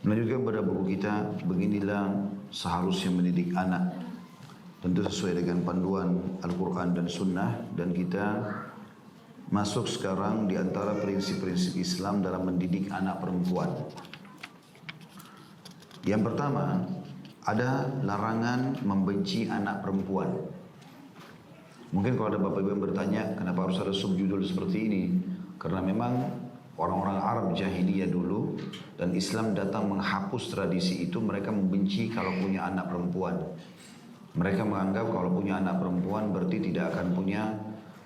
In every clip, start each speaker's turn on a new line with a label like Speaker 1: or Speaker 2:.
Speaker 1: Melanjutkan pada buku kita, beginilah seharusnya mendidik anak. Tentu sesuai dengan panduan Al-Quran dan Sunnah. Dan kita masuk sekarang di antara prinsip-prinsip Islam dalam mendidik anak perempuan. Yang pertama, ada larangan membenci anak perempuan. Mungkin kalau ada bapak ibu yang bertanya, kenapa harus ada subjudul seperti ini? Karena memang orang-orang Arab jahiliyah dulu dan Islam datang menghapus tradisi itu, mereka membenci kalau punya anak perempuan. Mereka menganggap kalau punya anak perempuan berarti tidak akan punya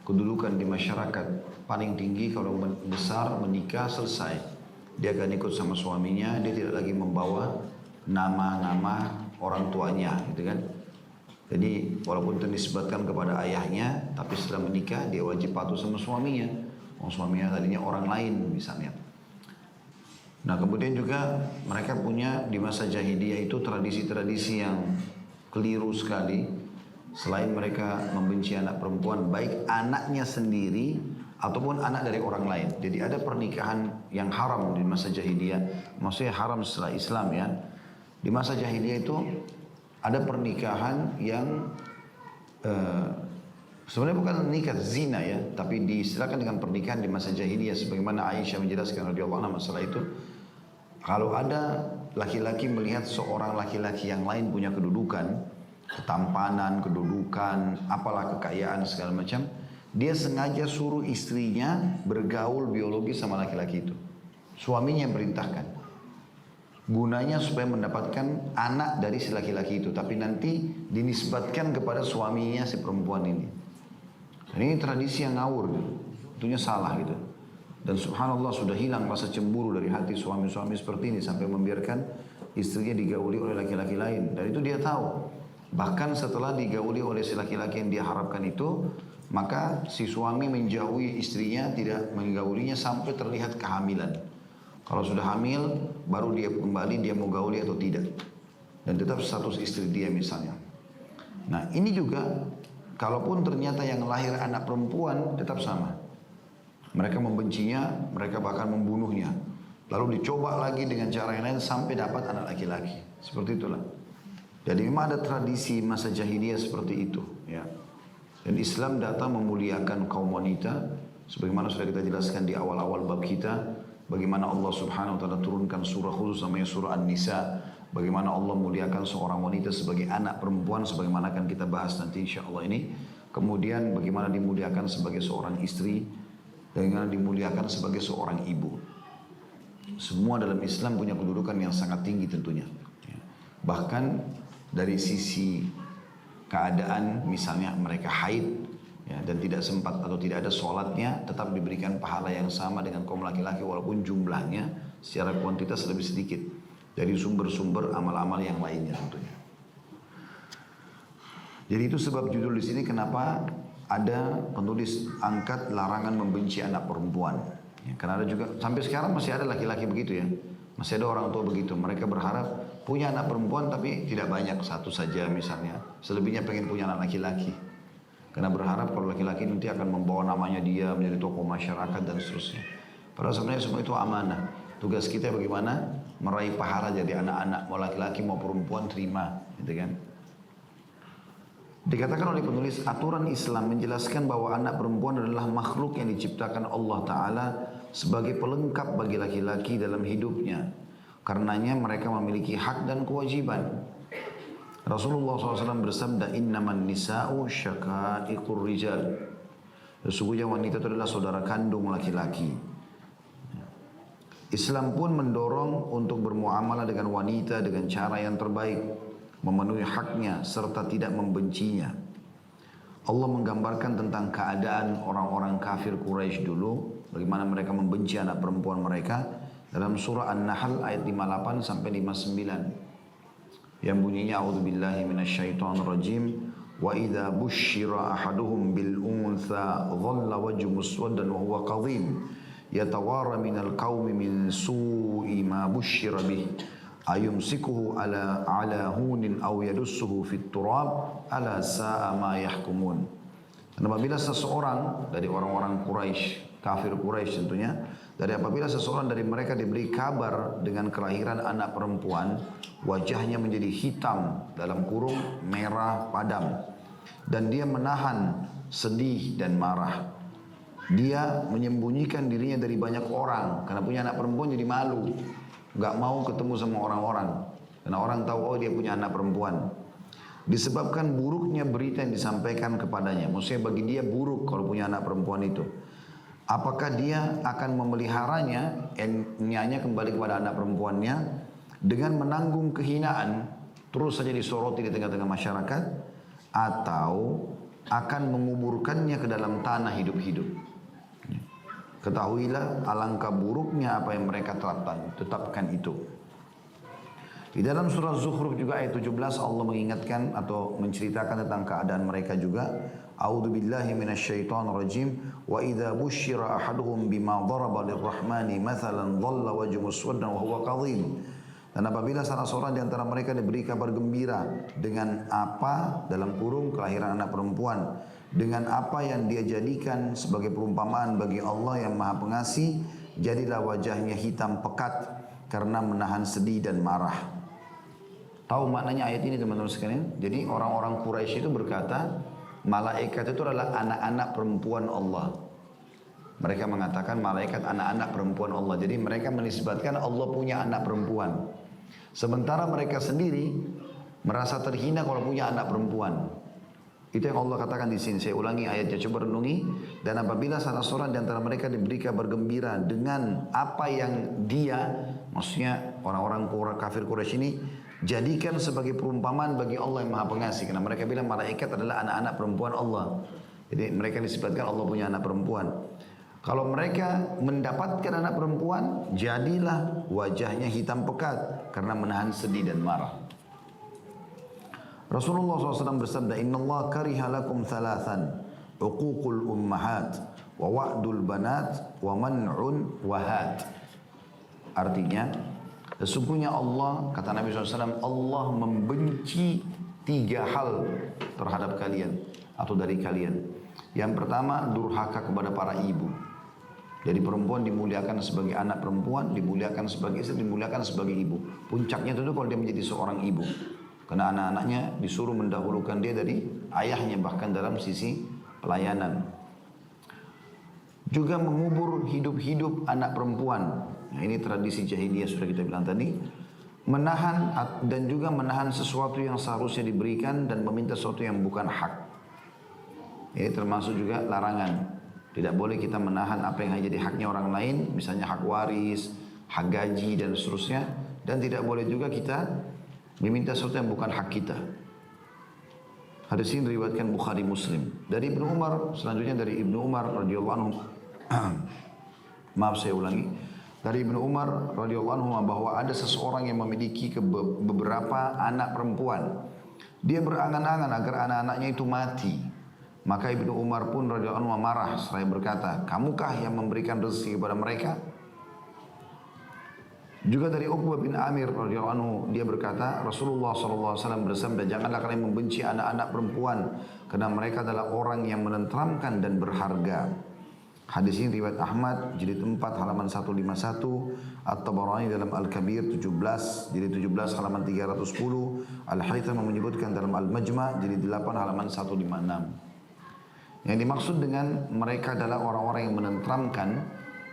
Speaker 1: kedudukan di masyarakat. Paling tinggi kalau besar menikah selesai. Dia akan ikut sama suaminya, dia tidak lagi membawa nama-nama orang tuanya, gitu kan. Jadi walaupun itu disebutkan kepada ayahnya, tapi setelah menikah dia wajib patuh sama suaminya. Suaminya tadinya orang lain misalnya. Nah kemudian juga mereka punya di masa jahiliyah itu tradisi-tradisi yang keliru sekali. Selain mereka membenci anak perempuan, baik anaknya sendiri ataupun anak dari orang lain. Jadi ada pernikahan yang haram di masa jahiliyah. Maksudnya haram setelah Islam ya. Di masa jahiliyah itu ada pernikahan yang sebenarnya bukan nikah zina ya, tapi diistilahkan dengan pernikahan di masa jahiliyah. Sebagaimana Aisyah menjelaskan radhiyallahu anha masalah itu. Kalau ada laki-laki melihat seorang laki-laki yang lain punya kedudukan, ketampanan, kedudukan, apalah kekayaan segala macam, dia sengaja suruh istrinya bergaul biologi sama laki-laki itu. Suaminya yang perintahkan. Gunanya supaya mendapatkan anak dari si laki-laki itu, tapi nanti dinisbatkan kepada suaminya si perempuan ini. Dan ini tradisi yang ngawur, tentunya salah gitu. Dan subhanallah sudah hilang rasa cemburu dari hati suami-suami seperti ini sampai membiarkan istrinya digauli oleh laki-laki lain. Dan itu dia tahu. Bahkan setelah digauli oleh si laki-laki yang dia harapkan itu, maka si suami menjauhi istrinya, tidak menggaulinya sampai terlihat kehamilan. Kalau sudah hamil, baru dia kembali, dia mau gauli atau tidak. Dan tetap status istri dia misalnya. Nah ini juga, kalaupun ternyata yang lahir anak perempuan, tetap sama. Mereka membencinya, mereka bahkan membunuhnya. Lalu dicoba lagi dengan cara yang lain sampai dapat anak laki-laki. Seperti itulah. Jadi memang ada tradisi masa jahiliyah seperti itu. Ya. Dan Islam datang memuliakan kaum wanita. Sebagaimana sudah kita jelaskan di awal-awal bab kita. Bagaimana Allah subhanahu wa ta'ala turunkan surah khusus namanya surah An-Nisa. Bagaimana Allah muliakan seorang wanita sebagai anak perempuan. Sebagaimana akan kita bahas nanti insya Allah ini. Kemudian bagaimana dimuliakan sebagai seorang istri. Dengan dimuliakan sebagai seorang ibu. Semua dalam Islam punya kedudukan yang sangat tinggi tentunya. Bahkan dari sisi keadaan misalnya mereka haid ya, dan tidak sempat atau tidak ada sholatnya, tetap diberikan pahala yang sama dengan kaum laki-laki walaupun jumlahnya secara kuantitas lebih sedikit dari sumber-sumber amal-amal yang lainnya tentunya. Jadi itu sebab judul di sini kenapa ada penulis angkat larangan membenci anak perempuan. Ya, karena ada juga sampai sekarang masih ada laki-laki begitu ya. Masih ada orang tua begitu. Mereka berharap punya anak perempuan tapi tidak banyak, satu saja misalnya. Selebihnya pengen punya anak laki-laki. Karena berharap kalau laki-laki nanti akan membawa namanya dia menjadi tokoh masyarakat dan seterusnya. Padahal sebenarnya semua itu amanah. Tugas kita bagaimana meraih pahala jadi anak-anak, mau laki-laki mau perempuan terima, gitu kan. Dikatakan oleh penulis, aturan Islam menjelaskan bahwa anak perempuan adalah makhluk yang diciptakan Allah Ta'ala sebagai pelengkap bagi laki-laki dalam hidupnya. Karenanya mereka memiliki hak dan kewajiban. Rasulullah SAW bersabda, innaman nisa'u syaqa'iqur rijal. Sesungguhnya wanita itu adalah saudara kandung laki-laki. Islam pun mendorong untuk bermuamalah dengan wanita dengan cara yang terbaik. Memenuhi haknya serta tidak membencinya. Allah menggambarkan tentang keadaan orang-orang kafir Quraisy dulu, bagaimana mereka membenci anak perempuan mereka dalam surah An-Nahl ayat 58 sampai 59. Yang bunyinya a'udzubillahi minasyaitonirrajim wa idza busyira ahaduhum bil untha dhalla wajhu muswaddan wa huwa qadhim yatawara minal qaumi min su'i ma busyira bih ayumsikuhu ala hunin aw yadussuhu fit turab ala sa'a ma yahkumun. Dan apabila seseorang dari orang-orang Quraisy, kafir Quraisy tentunya, dari apabila seseorang dari mereka diberi kabar dengan kelahiran anak perempuan, wajahnya menjadi hitam dalam kurung merah padam, dan dia menahan sedih dan marah. Dia menyembunyikan dirinya dari banyak orang karena punya anak perempuan, jadi malu, nggak mau ketemu sama orang-orang karena orang tahu oh dia punya anak perempuan. Disebabkan buruknya berita yang disampaikan kepadanya, maksudnya bagi dia buruk kalau punya anak perempuan itu. Apakah dia akan memeliharanya, niatnya kembali kepada anak perempuannya, dengan menanggung kehinaan, terus saja disoroti di tengah-tengah masyarakat, atau akan menguburkannya ke dalam tanah hidup-hidup. Ketahuilah alangkah buruknya apa yang mereka tetapkan itu. Di dalam surah Zukhruf juga ayat 17 Allah mengingatkan atau menceritakan tentang keadaan mereka juga. A'udzu billahi minasyaitonir rajim. Wa idza busyira ahaduhum bima daraba lirrahmani mathalan dhalla wajhuhu muswaddan wa huwa kadhim. Dan apabila salah seorang di antara mereka diberi kabar gembira dengan apa, dalam kurung kelahiran anak perempuan, dengan apa yang dia jadikan sebagai perumpamaan bagi Allah yang Maha Pengasih, jadilah wajahnya hitam pekat karena menahan sedih dan marah. Tahu maknanya ayat ini teman-teman sekalian? Jadi orang-orang Quraisy itu berkata, malaikat itu adalah anak-anak perempuan Allah. Mereka mengatakan malaikat anak-anak perempuan Allah. Jadi mereka menisbatkan Allah punya anak perempuan. Sementara mereka sendiri merasa terhina kalau punya anak perempuan. Itu yang Allah katakan di sini. Saya ulangi ayatnya, coba renungi. Dan apabila salah seorang di antara mereka diberi kabar gembira dengan apa yang dia, maksudnya orang-orang kafir Quraisy ini, jadikan sebagai perumpamaan bagi Allah yang Maha Pengasih. Karena mereka bilang malaikat adalah anak-anak perempuan Allah. Jadi mereka disebutkan Allah punya anak perempuan. Kalau mereka mendapatkan anak perempuan, jadilah wajahnya hitam pekat karena menahan sedih dan marah. Rasulullah SAW bersabda, Inna Allah kariha lakum thalathan, uququl ummahat, wa wa'dul banat, wa man'un wahad. Artinya, sesungguhnya Allah, kata Nabi SAW, Allah membenci 3 hal terhadap kalian atau dari kalian. Yang pertama, durhaka kepada para ibu. Jadi perempuan dimuliakan sebagai anak perempuan, dimuliakan sebagai istri, dimuliakan sebagai ibu. Puncaknya tentu kalau dia menjadi seorang ibu. Karena anak-anaknya disuruh mendahulukan dia dari ayahnya, bahkan dalam sisi pelayanan. Juga mengubur hidup-hidup anak perempuan. Nah, ini tradisi jahiliyah sudah kita bilang tadi. Menahan dan juga menahan sesuatu yang seharusnya diberikan dan meminta sesuatu yang bukan hak. Ini termasuk juga larangan. Tidak boleh kita menahan apa yang hanya jadi haknya orang lain, misalnya hak waris, hak gaji dan seterusnya. Dan tidak boleh juga kita meminta sesuatu yang bukan hak kita. Hadis ini diriwayatkan Bukhari Muslim. Dari Ibnu Umar, selanjutnya dari Ibnu Umar radhiyallahu anhu. Maaf saya ulangi. Dari Ibnu Umar radhiyallahu anhu bahwa ada seseorang yang memiliki beberapa anak perempuan. Dia berangan-angan agar anak-anaknya itu mati. Maka Ibnu Umar pun radhiyallahu anhu marah seraya berkata, "Kamukah yang memberikan rezeki kepada mereka?" Juga dari Uqbah bin Amir radhiyallahu anhu, dia berkata, Rasulullah SAW bersabda, "Janganlah kalian membenci anak-anak perempuan karena mereka adalah orang yang menenteramkan dan berharga." Hadis ini riwayat Ahmad jilid 4 halaman 151, At-Tabarani dalam Al-Kabir 17 jilid 17 halaman 310, Al-Haytham menyebutkan dalam Al-Majma' jilid 8 halaman 156. Yang dimaksud dengan mereka adalah orang-orang yang menenteramkan.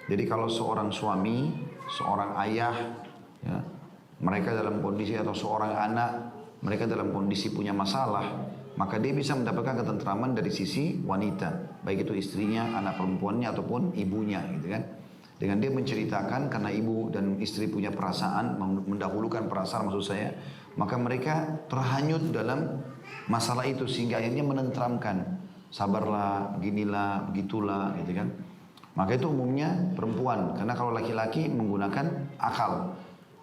Speaker 1: Jadi kalau seorang suami, seorang ayah, ya, mereka dalam kondisi atau seorang anak, mereka dalam kondisi punya masalah, maka dia bisa mendapatkan ketentraman dari sisi wanita, baik itu istrinya, anak perempuannya ataupun ibunya, gitu kan. Dengan dia menceritakan karena ibu dan istri punya perasaan, mendahulukan perasaan maksud saya, maka mereka terhanyut dalam masalah itu sehingga akhirnya menenteramkan. Sabarlah, beginilah, begitulah, gitu kan. Maka itu umumnya perempuan, karena kalau laki-laki menggunakan akal.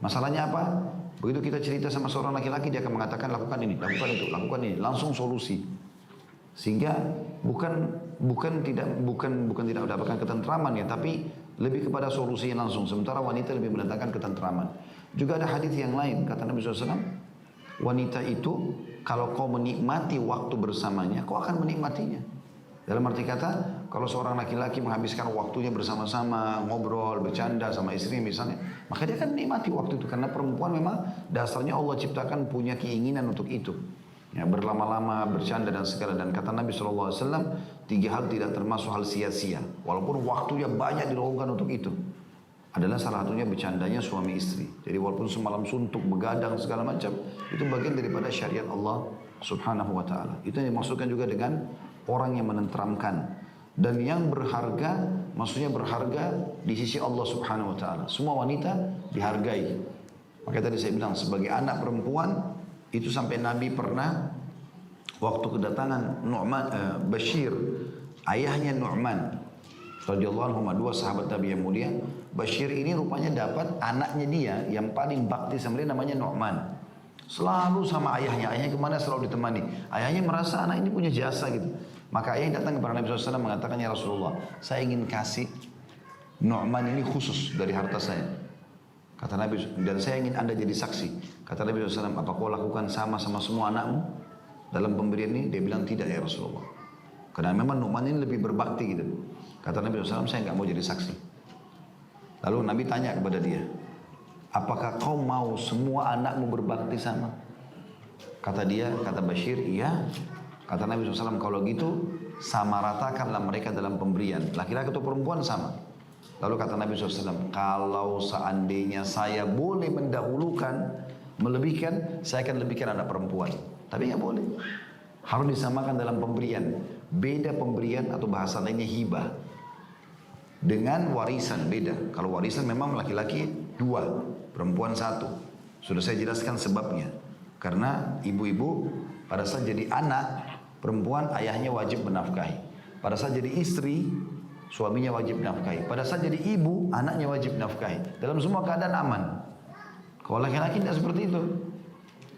Speaker 1: Masalahnya apa? Begitu kita cerita sama seorang laki-laki, dia akan mengatakan lakukan ini, lakukan itu, lakukan ini, langsung solusi. Sehingga bukan tidak mendapatkan ketentraman ya, tapi lebih kepada solusinya langsung. Sementara wanita lebih mendatangkan ketentraman. Juga ada hadis yang lain, kata Nabi SAW, wanita itu kalau kau menikmati waktu bersamanya, kau akan menikmatinya. Dalam arti kata, kalau seorang laki-laki menghabiskan waktunya bersama-sama, ngobrol, bercanda sama istri misalnya, maka dia akan nikmati waktu itu. Karena perempuan memang dasarnya Allah ciptakan punya keinginan untuk itu. Ya, berlama-lama, bercanda dan segala. Dan kata Nabi SAW, 3 hal tidak termasuk hal sia-sia. Walaupun waktunya banyak dilakukan untuk itu. Adalah salah satunya bercandanya suami istri. Jadi walaupun semalam suntuk, begadang segala macam, itu bagian daripada syariat Allah Subhanahu wa ta'ala. Itu yang dimaksudkan juga dengan orang yang menenteramkan. Dan yang berharga, maksudnya berharga di sisi Allah Subhanahu wa ta'ala. Semua wanita dihargai. Makanya tadi saya bilang, sebagai anak perempuan, itu sampai Nabi pernah waktu kedatangan Bashir, ayahnya Nu'man radhiyallahu anhu, 2 sahabat Nabi yang mulia. Bashir ini rupanya dapat anaknya dia yang paling bakti sama dia, namanya Nu'man. Selalu sama ayahnya kemana selalu ditemani. Ayahnya merasa anak ini punya jasa gitu. Maka ayahnya datang kepada Nabi SAW mengatakan, ya Rasulullah, saya ingin kasih Nu'man ini khusus dari harta saya. Kata Nabi, dan saya ingin anda jadi saksi. Kata Nabi SAW, apa kau lakukan sama semua anakmu dalam pemberian ini? Dia bilang, tidak ya Rasulullah. Karena memang Nu'man ini lebih berbakti gitu. Kata Nabi SAW, saya nggak mau jadi saksi. Lalu Nabi tanya kepada dia, apakah kau mau semua anakmu berbakti sama? Kata dia, kata Bashir, iya. Kata Nabi SAW, kalau gitu sama ratakanlah mereka dalam pemberian. Laki-laki atau perempuan sama. Lalu kata Nabi SAW, kalau seandainya saya boleh mendahulukan, melebihkan, saya akan lebihkan anak perempuan. Tapi nggak boleh. Harus disamakan dalam pemberian. Beda pemberian atau bahasa lainnya hibah. Dengan warisan beda. Kalau warisan memang laki-laki 2, perempuan 1. Sudah saya jelaskan sebabnya. Karena ibu-ibu pada saat jadi anak perempuan, ayahnya wajib menafkahi. Pada saat jadi istri, suaminya wajib nafkahi. Pada saat jadi ibu, anaknya wajib nafkahi. Dalam semua keadaan aman. Kalau laki-laki tidak seperti itu.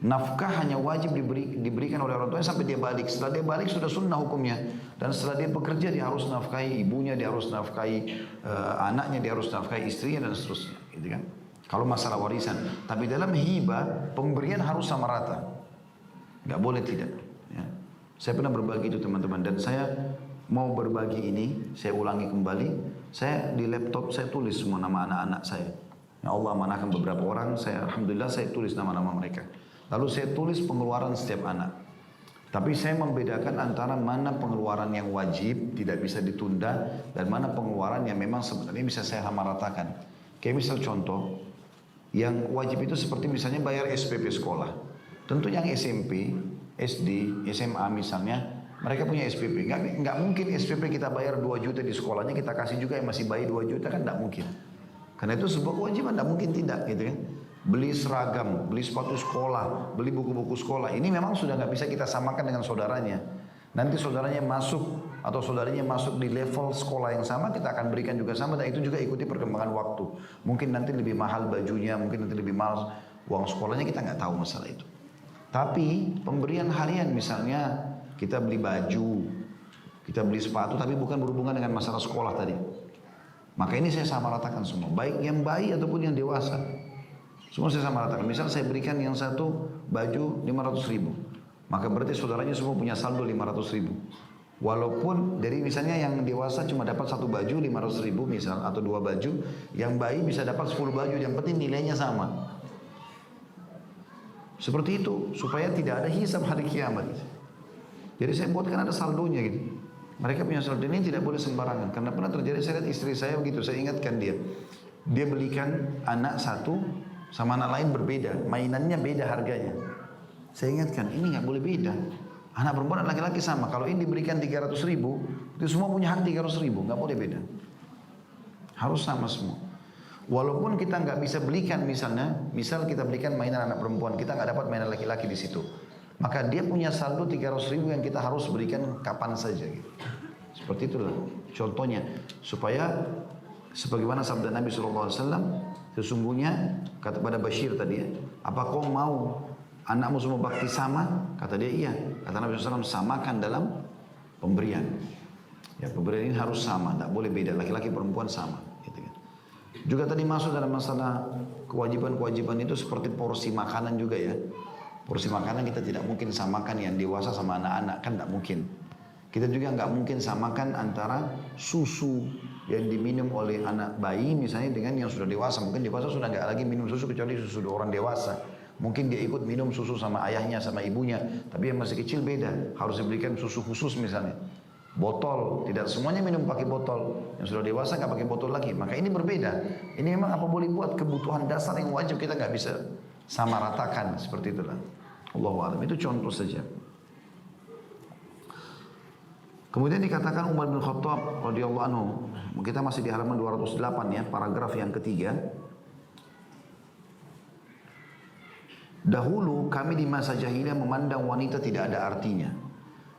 Speaker 1: Nafkah hanya wajib diberikan oleh orang tuanya sampai dia balik. Setelah dia balik sudah sunnah hukumnya. Dan setelah dia bekerja dia harus nafkahi ibunya, dia harus nafkahi anaknya, dia harus nafkahi istrinya dan seterusnya. Gitu kan? Kalau masalah warisan. Tapi dalam hibah, pemberian harus sama rata. Nggak boleh tidak. Ya. Saya pernah berbagi itu teman-teman. Dan saya mau berbagi ini, saya ulangi kembali. Saya di laptop saya tulis semua nama anak-anak saya. Ya Allah amanahkan beberapa orang, alhamdulillah saya tulis nama-nama mereka. Lalu saya tulis pengeluaran setiap anak. Tapi saya membedakan antara mana pengeluaran yang wajib, tidak bisa ditunda, dan mana pengeluaran yang memang sebenarnya bisa saya samaratakan. Kayak misal contoh, yang wajib itu seperti misalnya bayar SPP sekolah. Tentu yang SMP, SD, SMA misalnya, mereka punya SPP. Nggak mungkin SPP kita bayar 2 juta di sekolahnya, kita kasih juga yang masih bayi 2 juta, kan nggak mungkin. Karena itu sebuah kewajiban, nggak mungkin tidak gitu kan. Beli seragam, beli sepatu sekolah, beli buku-buku sekolah. Ini memang sudah nggak bisa kita samakan dengan saudaranya. Nanti saudaranya masuk atau saudaranya masuk di level sekolah yang sama, kita akan berikan juga sama. Dan itu juga ikuti perkembangan waktu. Mungkin nanti lebih mahal bajunya, mungkin nanti lebih mahal uang sekolahnya, kita nggak tahu masalah itu. Tapi pemberian harian misalnya, kita beli baju, kita beli sepatu, tapi bukan berhubungan dengan masalah sekolah tadi. Maka ini saya sama ratakan semua, baik yang bayi ataupun yang dewasa. Semua saya sama ratakan. Misal saya berikan yang satu baju 500.000, maka berarti saudaranya semua punya saldo 500.000. Walaupun dari misalnya yang dewasa cuma dapat 1 baju 500.000 misal, atau 2 baju, yang bayi bisa dapat 10 baju, yang penting nilainya sama. Seperti itu, supaya tidak ada hisab hari kiamat. Jadi saya buatkan ada saldonya gitu. Mereka punya saldo ini tidak boleh sembarangan. Karena pernah terjadi, saya lihat istri saya begitu, saya ingatkan dia. Dia belikan anak satu sama anak lain berbeda, mainannya beda harganya. Saya ingatkan, ini nggak boleh beda. Anak perempuan dan laki-laki sama. Kalau ini diberikan 300.000, itu semua punya hak 300.000, nggak boleh beda. Harus sama semua. Walaupun kita nggak bisa belikan misalnya, misal kita belikan mainan anak perempuan, kita nggak dapat mainan laki-laki di situ. Maka dia punya saldo 300.000 yang kita harus berikan kapan saja gitu. Seperti itulah contohnya. Supaya sebagaimana sabda Nabi SAW, sesungguhnya kata pada Bashir tadi ya, apa kau mau anakmu semua bakti sama? Kata dia iya. Kata Nabi SAW, samakan dalam pemberian. Ya, pemberian ini harus sama, tidak boleh beda, laki-laki perempuan sama. Gitu kan. Juga tadi masuk dalam masalah kewajiban-kewajiban itu seperti porsi makanan juga ya. Porsi makanan kita tidak mungkin samakan yang dewasa sama anak-anak, kan tidak mungkin. Kita juga nggak mungkin samakan antara susu yang diminum oleh anak bayi misalnya dengan yang sudah dewasa. Mungkin dewasa sudah nggak lagi minum susu kecuali susu orang dewasa. Mungkin dia ikut minum susu sama ayahnya, sama ibunya. Tapi yang masih kecil beda. Harus diberikan susu khusus misalnya. Botol, tidak semuanya minum pakai botol. Yang sudah dewasa nggak pakai botol lagi. Maka ini berbeda. Ini memang apa boleh buat kebutuhan dasar yang wajib kita nggak bisa sama ratakan. Seperti itulah. Allahu a'lam. Itu contoh saja. Kemudian dikatakan Umar bin Khattab radhiyallahu anhu, kita masih di halaman 208 ya, paragraf yang ketiga. Dahulu kami di masa jahiliyah memandang wanita tidak ada artinya.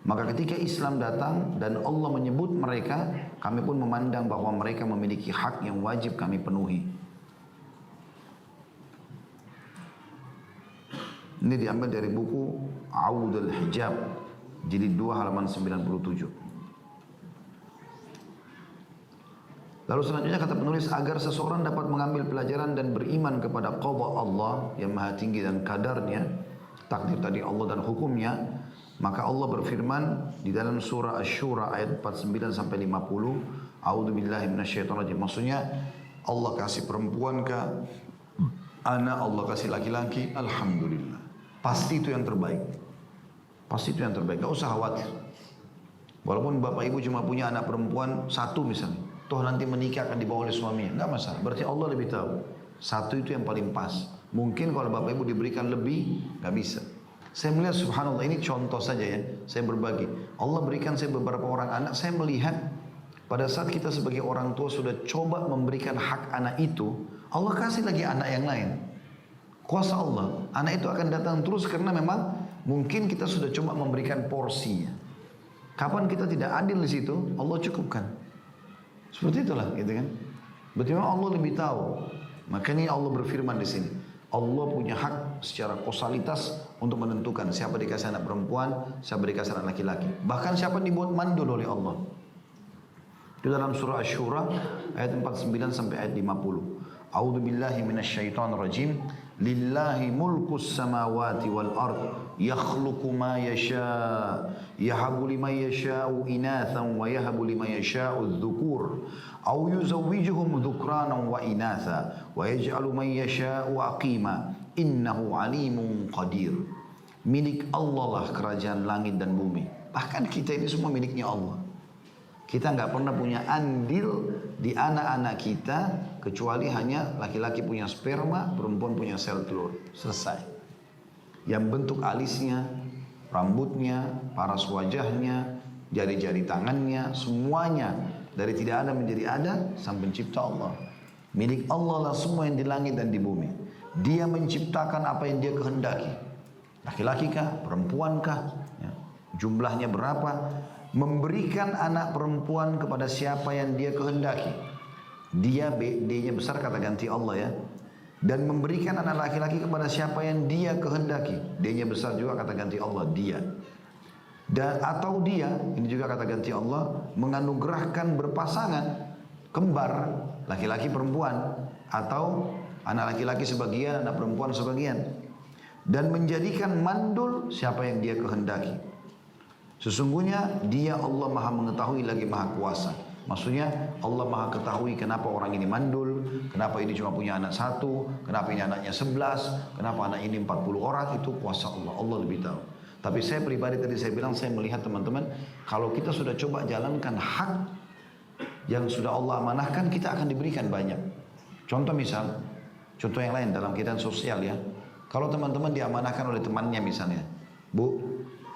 Speaker 1: Maka ketika Islam datang dan Allah menyebut mereka, kami pun memandang bahwa mereka memiliki hak yang wajib kami penuhi. Ini diambil dari buku Audul Hijab, jilid 2 halaman 97. Lalu selanjutnya kata penulis, agar seseorang dapat mengambil pelajaran dan beriman kepada qada Allah yang maha tinggi dan kadarnya, takdir tadi Allah dan hukumnya, maka Allah berfirman di dalam surah Asy-Syura ayat 49 sampai 50, A'udzubillahi minasyaitonirrajim. Maksudnya Allah kasih perempuan ke anak, Allah kasih laki-laki, alhamdulillah. Pasti itu yang terbaik. Pasti itu yang terbaik, gak usah khawatir. Walaupun bapak ibu cuma punya anak perempuan satu misalnya, toh nanti menikah akan dibawa oleh suaminya, nggak masalah. Berarti Allah lebih tahu. Satu itu yang paling pas. Mungkin kalau bapak ibu diberikan lebih, nggak bisa. Saya melihat subhanallah, ini contoh saja ya. Saya berbagi. Allah berikan saya beberapa orang anak. Saya melihat pada saat kita sebagai orang tua sudah coba memberikan hak anak itu, Allah kasih lagi anak yang lain. Kuasa Allah. Anak itu akan datang terus karena memang mungkin kita sudah coba memberikan porsinya. Kapan kita tidak adil di situ, Allah cukupkan. Seperti itulah, gitu kan? Berarti memang Allah lebih tahu. Makanya Allah berfirman di sini. Allah punya hak secara kausalitas untuk menentukan siapa dikasih anak perempuan, siapa dikasih anak laki-laki. Bahkan siapa dibuat mandul oleh Allah. Itu dalam surah Asy-Syura ayat 49 sampai ayat 50. A'udzubillahi minasyaitonirrajim. Lillahi mulkus samawati wal ard yakhluqu ma yasha yahabu liman yasha'u inathan wa yahabu liman yasha'u adh-dhukur aw yuzawwijuhum dhukranan wa inatha wa yaj'alu man yasha'u aqima innahu alimun qadir. Milik Allah lah kerajaan langit dan bumi. Bahkan kita ini semua miliknya Allah. Kita nggak pernah punya andil di anak-anak kita kecuali hanya laki-laki punya sperma, perempuan punya sel telur. Selesai. Yang bentuk alisnya, rambutnya, paras wajahnya, jari-jari tangannya, semuanya dari tidak ada menjadi ada sang pencipta Allah. Milik Allah lah semua yang di langit dan di bumi. Dia menciptakan apa yang dia kehendaki. Laki-laki kah, perempuan kah, ya. Jumlahnya berapa? Memberikan anak perempuan kepada siapa yang dia kehendaki. Dia D-nya besar kata ganti Allah ya. Dan memberikan anak laki-laki kepada siapa yang dia kehendaki. D-nya besar juga kata ganti Allah, dia. Dan atau dia, ini juga kata ganti Allah, menganugerahkan berpasangan kembar, laki-laki perempuan, atau anak laki-laki sebagian, anak perempuan sebagian. Dan menjadikan mandul siapa yang dia kehendaki. Sesungguhnya dia Allah maha mengetahui lagi maha kuasa. Maksudnya Allah maha ketahui kenapa orang ini mandul, kenapa ini cuma punya anak satu, kenapa ini anaknya 11, kenapa anak ini 40 orang, itu kuasa Allah. Allah lebih tahu. Tapi saya pribadi tadi saya bilang, saya melihat teman-teman, kalau kita sudah coba jalankan hak yang sudah Allah amanahkan, kita akan diberikan banyak. Contoh misal, contoh yang lain dalam kehidupan sosial ya. Kalau teman-teman diamanahkan oleh temannya misalnya, Bu,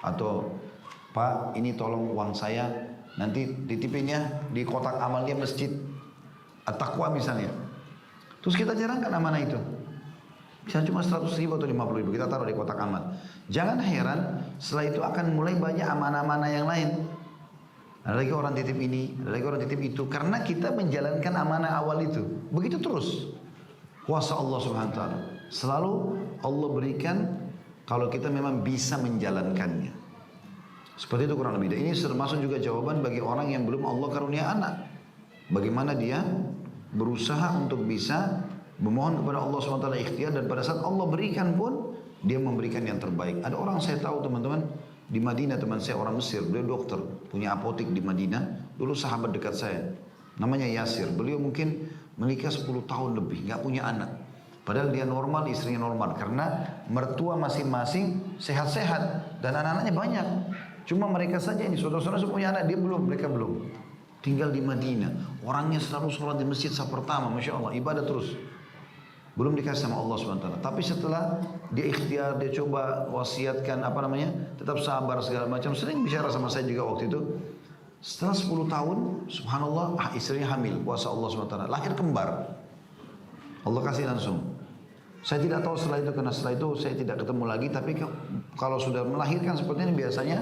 Speaker 1: atau Pak, ini tolong uang saya, nanti titipinnya di kotak amalnya masjid At-Taqwa misalnya. Terus kita jarangkan amanah itu. Bisa cuma 100.000 atau 50.000, kita taruh di kotak amal. Jangan heran, setelah itu akan mulai banyak amanah-amanah yang lain. Ada lagi orang titip ini, ada lagi orang titip itu. Karena kita menjalankan amanah awal itu. Begitu terus. Kuasa Allah subhanahu wa ta'ala. Selalu Allah berikan kalau kita memang bisa menjalankannya. Seperti itu kurang lebih. Ini termasuk juga jawaban bagi orang yang belum Allah karunia anak. Bagaimana dia berusaha untuk bisa memohon kepada Allah SWT ikhtiar, dan pada saat Allah berikan pun dia memberikan yang terbaik. Ada orang saya tahu teman-teman, Di Madinah teman saya orang Mesir, beliau dokter, punya apotek di Madinah. Dulu sahabat dekat saya, namanya Yasir. Beliau mungkin menikah 10 tahun lebih, nggak punya anak. Padahal dia normal, istrinya normal. Karena mertua masing-masing sehat-sehat dan anak-anaknya banyak. Cuma mereka saja ini, saudara-saudara punya anak, dia belum, mereka belum. Tinggal di Madinah, orangnya selalu sholat di masjid saf pertama, Masya Allah, ibadah terus. Belum dikasih sama Allah SWT. Tapi setelah dia ikhtiar, dia coba wasiatkan tetap sabar segala macam. Sering bicara sama saya juga waktu itu. Setelah 10 tahun, subhanallah, istrinya hamil, kuasa Allah SWT. Lahir kembar. Allah kasih langsung. Saya tidak tahu setelah itu, karena setelah itu saya tidak ketemu lagi. Tapi kalau sudah melahirkan seperti ini, biasanya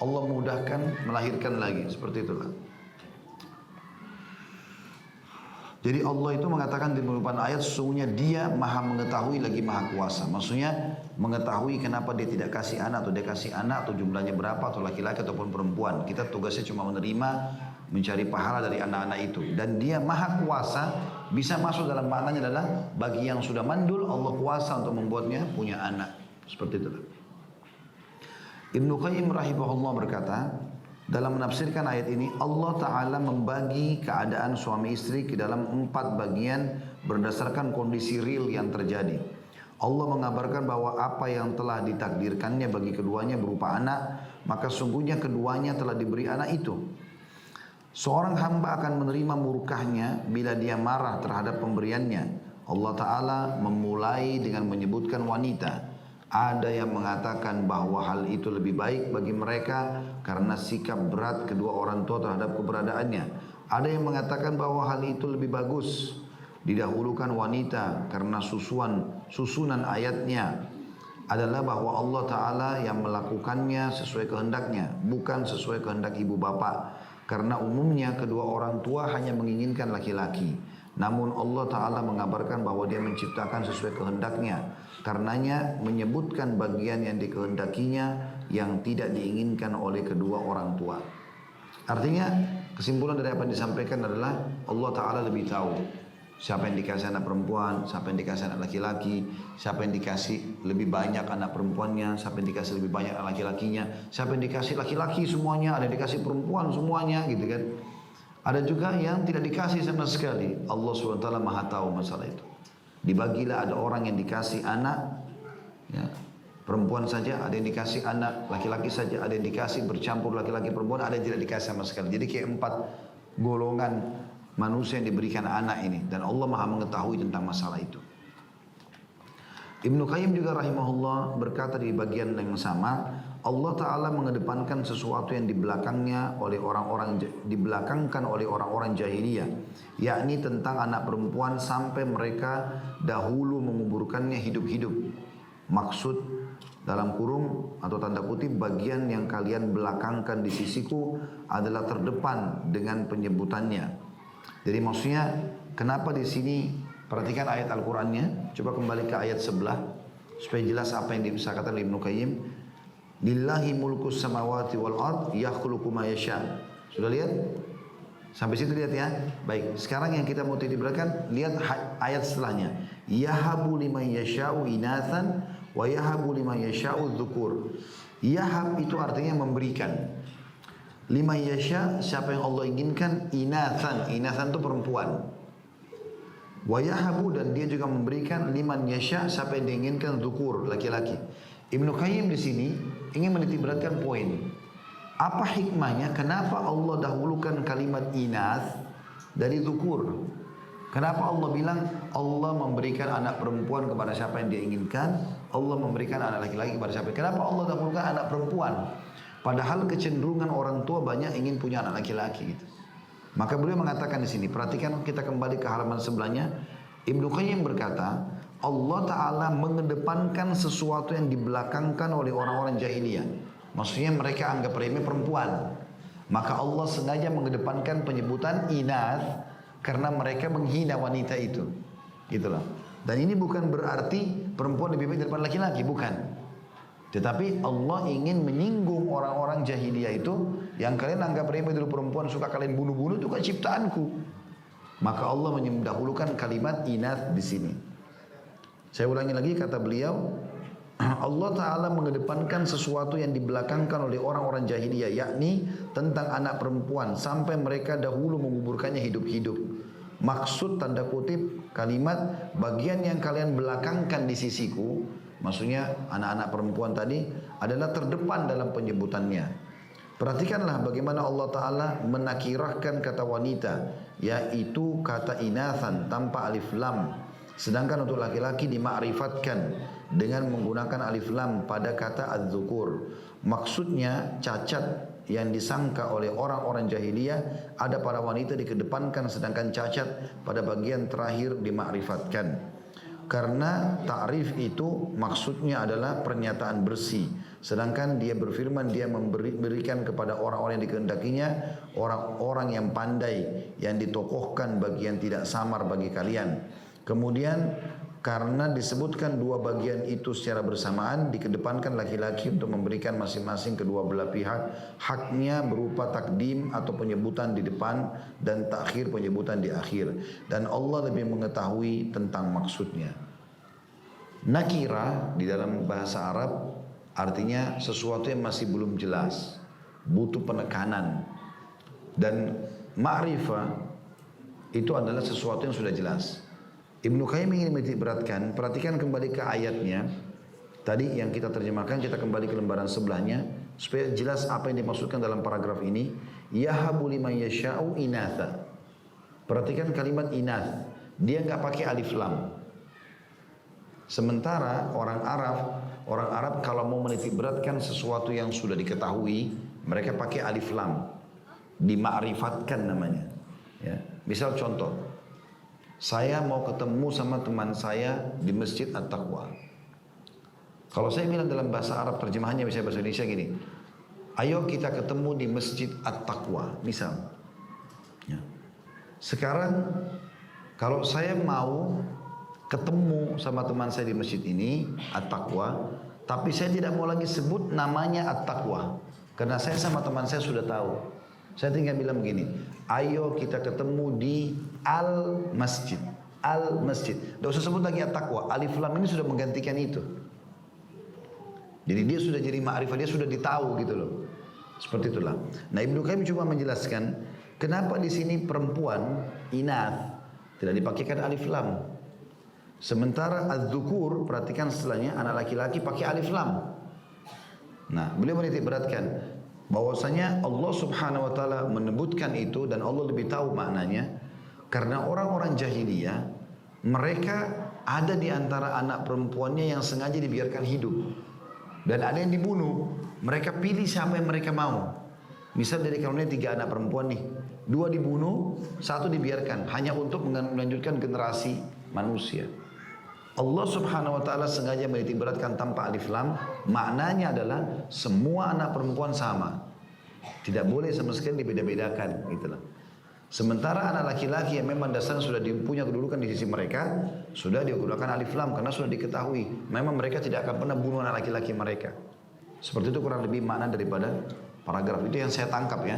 Speaker 1: Allah mudahkan melahirkan lagi. Seperti itulah. Jadi Allah itu mengatakan di beberapa ayat, sesungguhnya dia maha mengetahui lagi maha kuasa. Maksudnya mengetahui kenapa dia tidak kasih anak, atau dia kasih anak, atau jumlahnya berapa, atau laki-laki ataupun perempuan. Kita tugasnya cuma menerima, mencari pahala dari anak-anak itu. Dan dia maha kuasa, bisa masuk dalam maknanya adalah bagi yang sudah mandul, Allah kuasa untuk membuatnya punya anak. Seperti itu. Ibnu Qayyim rahimahullah berkata, dalam menafsirkan ayat ini, Allah Ta'ala membagi keadaan suami istri ke dalam 4 bagian berdasarkan kondisi real yang terjadi. Allah mengabarkan bahwa apa yang telah ditakdirkannya bagi keduanya berupa anak, maka sungguhnya keduanya telah diberi anak itu. Seorang hamba akan menerima murkahnya bila dia marah terhadap pemberiannya. Allah Ta'ala memulai dengan menyebutkan wanita. Ada yang mengatakan bahwa hal itu lebih baik bagi mereka karena sikap berat kedua orang tua terhadap keberadaannya. Ada yang mengatakan bahwa hal itu lebih bagus didahulukan wanita karena susunan ayatnya adalah bahwa Allah Ta'ala yang melakukannya sesuai kehendaknya, bukan sesuai kehendak ibu bapak. Karena umumnya kedua orang tua hanya menginginkan laki-laki. Namun Allah Ta'ala mengabarkan bahwa dia menciptakan sesuai kehendaknya. Karenanya menyebutkan bagian yang dikehendakinya yang tidak diinginkan oleh kedua orang tua. Artinya kesimpulan dari apa yang disampaikan adalah Allah Ta'ala lebih tahu siapa yang dikasih anak perempuan, siapa yang dikasih anak laki-laki, siapa yang dikasih lebih banyak anak perempuannya, siapa yang dikasih lebih banyak anak laki-lakinya, siapa yang dikasih laki-laki semuanya, ada yang dikasih perempuan semuanya gitu kan. Ada juga yang tidak dikasih sama sekali. Allah SWT maha tahu masalah itu. Dibagilah, ada orang yang dikasih anak ya, perempuan saja, ada yang dikasih anak laki-laki saja, ada yang dikasih bercampur laki-laki perempuan, ada yang tidak dikasih sama sekali. Jadi kayak 4 golongan manusia yang diberikan anak ini, dan Allah maha mengetahui tentang masalah itu. Ibnu Qayyim juga rahimahullah berkata di bagian yang sama, Allah Ta'ala mengedepankan sesuatu yang dibelakangkan oleh orang-orang jahiliyah, yakni tentang anak perempuan sampai mereka dahulu menguburkannya hidup-hidup. Maksud dalam kurung atau tanda kutip, bagian yang kalian belakangkan di sisiku adalah terdepan dengan penyebutannya. Jadi maksudnya kenapa di sini, perhatikan ayat Al-Qur'annya, coba kembali ke ayat sebelah supaya jelas apa yang disakatakan Ibnu Qayyim. Lillahi mulkus samawati wal ard yakhluqu ma yasha. Sudah lihat? Sampai situ lihat ya. Baik, sekarang yang kita mau titipkan, lihat ayat setelahnya. Yahabu liman yasha'u inathan wa yahabu liman yasha'u dzukur. Yahab itu artinya memberikan. Liman yasha, siapa yang Allah inginkan, inathan. Inathan itu perempuan. Wa yahabu, dan dia juga memberikan liman yasha, siapa yang diinginkan, dzukur, laki-laki. Ibnu Qayyim di sini ingin menitikberatkan poin. Apa hikmahnya? Kenapa Allah dahulukan kalimat inath dari dzukur? Kenapa Allah bilang Allah memberikan anak perempuan kepada siapa yang dia inginkan, Allah memberikan anak laki-laki kepada siapa? Kenapa Allah dahulukan anak perempuan? Padahal kecenderungan orang tua banyak ingin punya anak laki-laki gitu. Maka beliau mengatakan di sini, perhatikan kita kembali ke halaman sebelahnya. Ibnu Qayyim berkata, Allah Ta'ala mengedepankan sesuatu yang dibelakangkan oleh orang-orang jahiliyah. Maksudnya mereka anggap remeh perempuan. Maka Allah sengaja mengedepankan penyebutan inath karena mereka menghina wanita itu. Gitulah. Dan ini bukan berarti perempuan lebih baik daripada laki-laki, bukan. Tetapi Allah ingin menyinggung orang-orang jahiliyah itu yang kalian anggap remeh dulu perempuan, suka kalian bunuh-bunuh, itu kan ciptaanku. Maka Allah mendahulukan kalimat inath di sini. Saya ulangi lagi kata beliau, Allah Ta'ala mengedepankan sesuatu yang dibelakangkan oleh orang-orang jahiliyah, yakni tentang anak perempuan, sampai mereka dahulu menguburkannya hidup-hidup. Maksud tanda kutip kalimat bagian yang kalian belakangkan di sisiku, maksudnya anak-anak perempuan tadi adalah terdepan dalam penyebutannya. Perhatikanlah bagaimana Allah Ta'ala menakirahkan kata wanita, yaitu kata inathan tanpa alif lam. Sedangkan untuk laki-laki dimakrifatkan dengan menggunakan alif lam pada kata az-zukur. Maksudnya cacat yang disangka oleh orang-orang jahiliyah ada pada wanita dikedepankan, sedangkan cacat pada bagian terakhir dimakrifatkan. Karena ta'rif itu maksudnya adalah pernyataan bersih, sedangkan dia berfirman dia memberikan kepada orang-orang yang dikehendakinya, orang-orang yang pandai, yang ditokohkan bagian tidak samar bagi kalian. Kemudian karena disebutkan dua bagian itu secara bersamaan, dikedepankan laki-laki untuk memberikan masing-masing kedua belah pihak haknya berupa takdim atau penyebutan di depan dan takhir penyebutan di akhir. Dan Allah lebih mengetahui tentang maksudnya. Nakira di dalam bahasa Arab artinya sesuatu yang masih belum jelas, butuh penekanan. Dan ma'rifah itu adalah sesuatu yang sudah jelas. Ibnu Qayyim ingin menitikberatkan, perhatikan kembali ke ayatnya. Tadi yang kita terjemahkan, kita kembali ke lembaran sebelahnya supaya jelas apa yang dimaksudkan dalam paragraf ini. Yahabu liman yasha'u inatha. Perhatikan kalimat inath, dia enggak pakai alif lam. Sementara orang Arab kalau mau menitikberatkan sesuatu yang sudah diketahui, mereka pakai alif lam. Dima'rifatkan namanya. Ya. Misal contoh, saya mau ketemu sama teman saya di Masjid At-Taqwa. Kalau saya bilang dalam bahasa Arab, terjemahannya bisa bahasa Indonesia gini, ayo kita ketemu di Masjid At-Taqwa, misal. Ya. Sekarang kalau saya mau ketemu sama teman saya di masjid ini At-Taqwa, tapi saya tidak mau lagi sebut namanya At-Taqwa, karena saya sama teman saya sudah tahu. Saya tinggal bilang begini, ayo kita ketemu di Al-Masjid. Al-Masjid. Tidak usah sebut lagi At-Taqwa. Alif Lam ini sudah menggantikan itu. Jadi dia sudah jadi ma'rifah, dia sudah ditahu gitu loh. Seperti itulah. Nah, Ibnu Qayyim coba menjelaskan kenapa di sini perempuan inath tidak dipakaikan alif lam. Sementara az-zukur, perhatikan setelahnya, anak laki-laki pakai alif lam. Nah, beliau menitikberatkan bahwasanya Allah Subhanahu wa taala menyebutkan itu dan Allah lebih tahu maknanya karena orang-orang jahiliyah mereka ada di antara anak perempuannya yang sengaja dibiarkan hidup dan ada yang dibunuh. Mereka pilih siapa yang mereka mau. Misal dari kaumnya 3 anak perempuan nih, 2 dibunuh, 1 dibiarkan hanya untuk melanjutkan generasi manusia. Allah Subhanahu wa taala sengaja menitikberatkan tanpa alif lam, maknanya adalah semua anak perempuan sama. Tidak boleh sama sekali dibeda-bedakan, gitulah. Sementara anak laki-laki yang memang dasarnya sudah punya kedudukan di sisi mereka, sudah digunakan alif lam karena sudah diketahui memang mereka tidak akan pernah bunuh anak laki-laki mereka. Seperti itu kurang lebih makna daripada paragraf itu yang saya tangkap ya.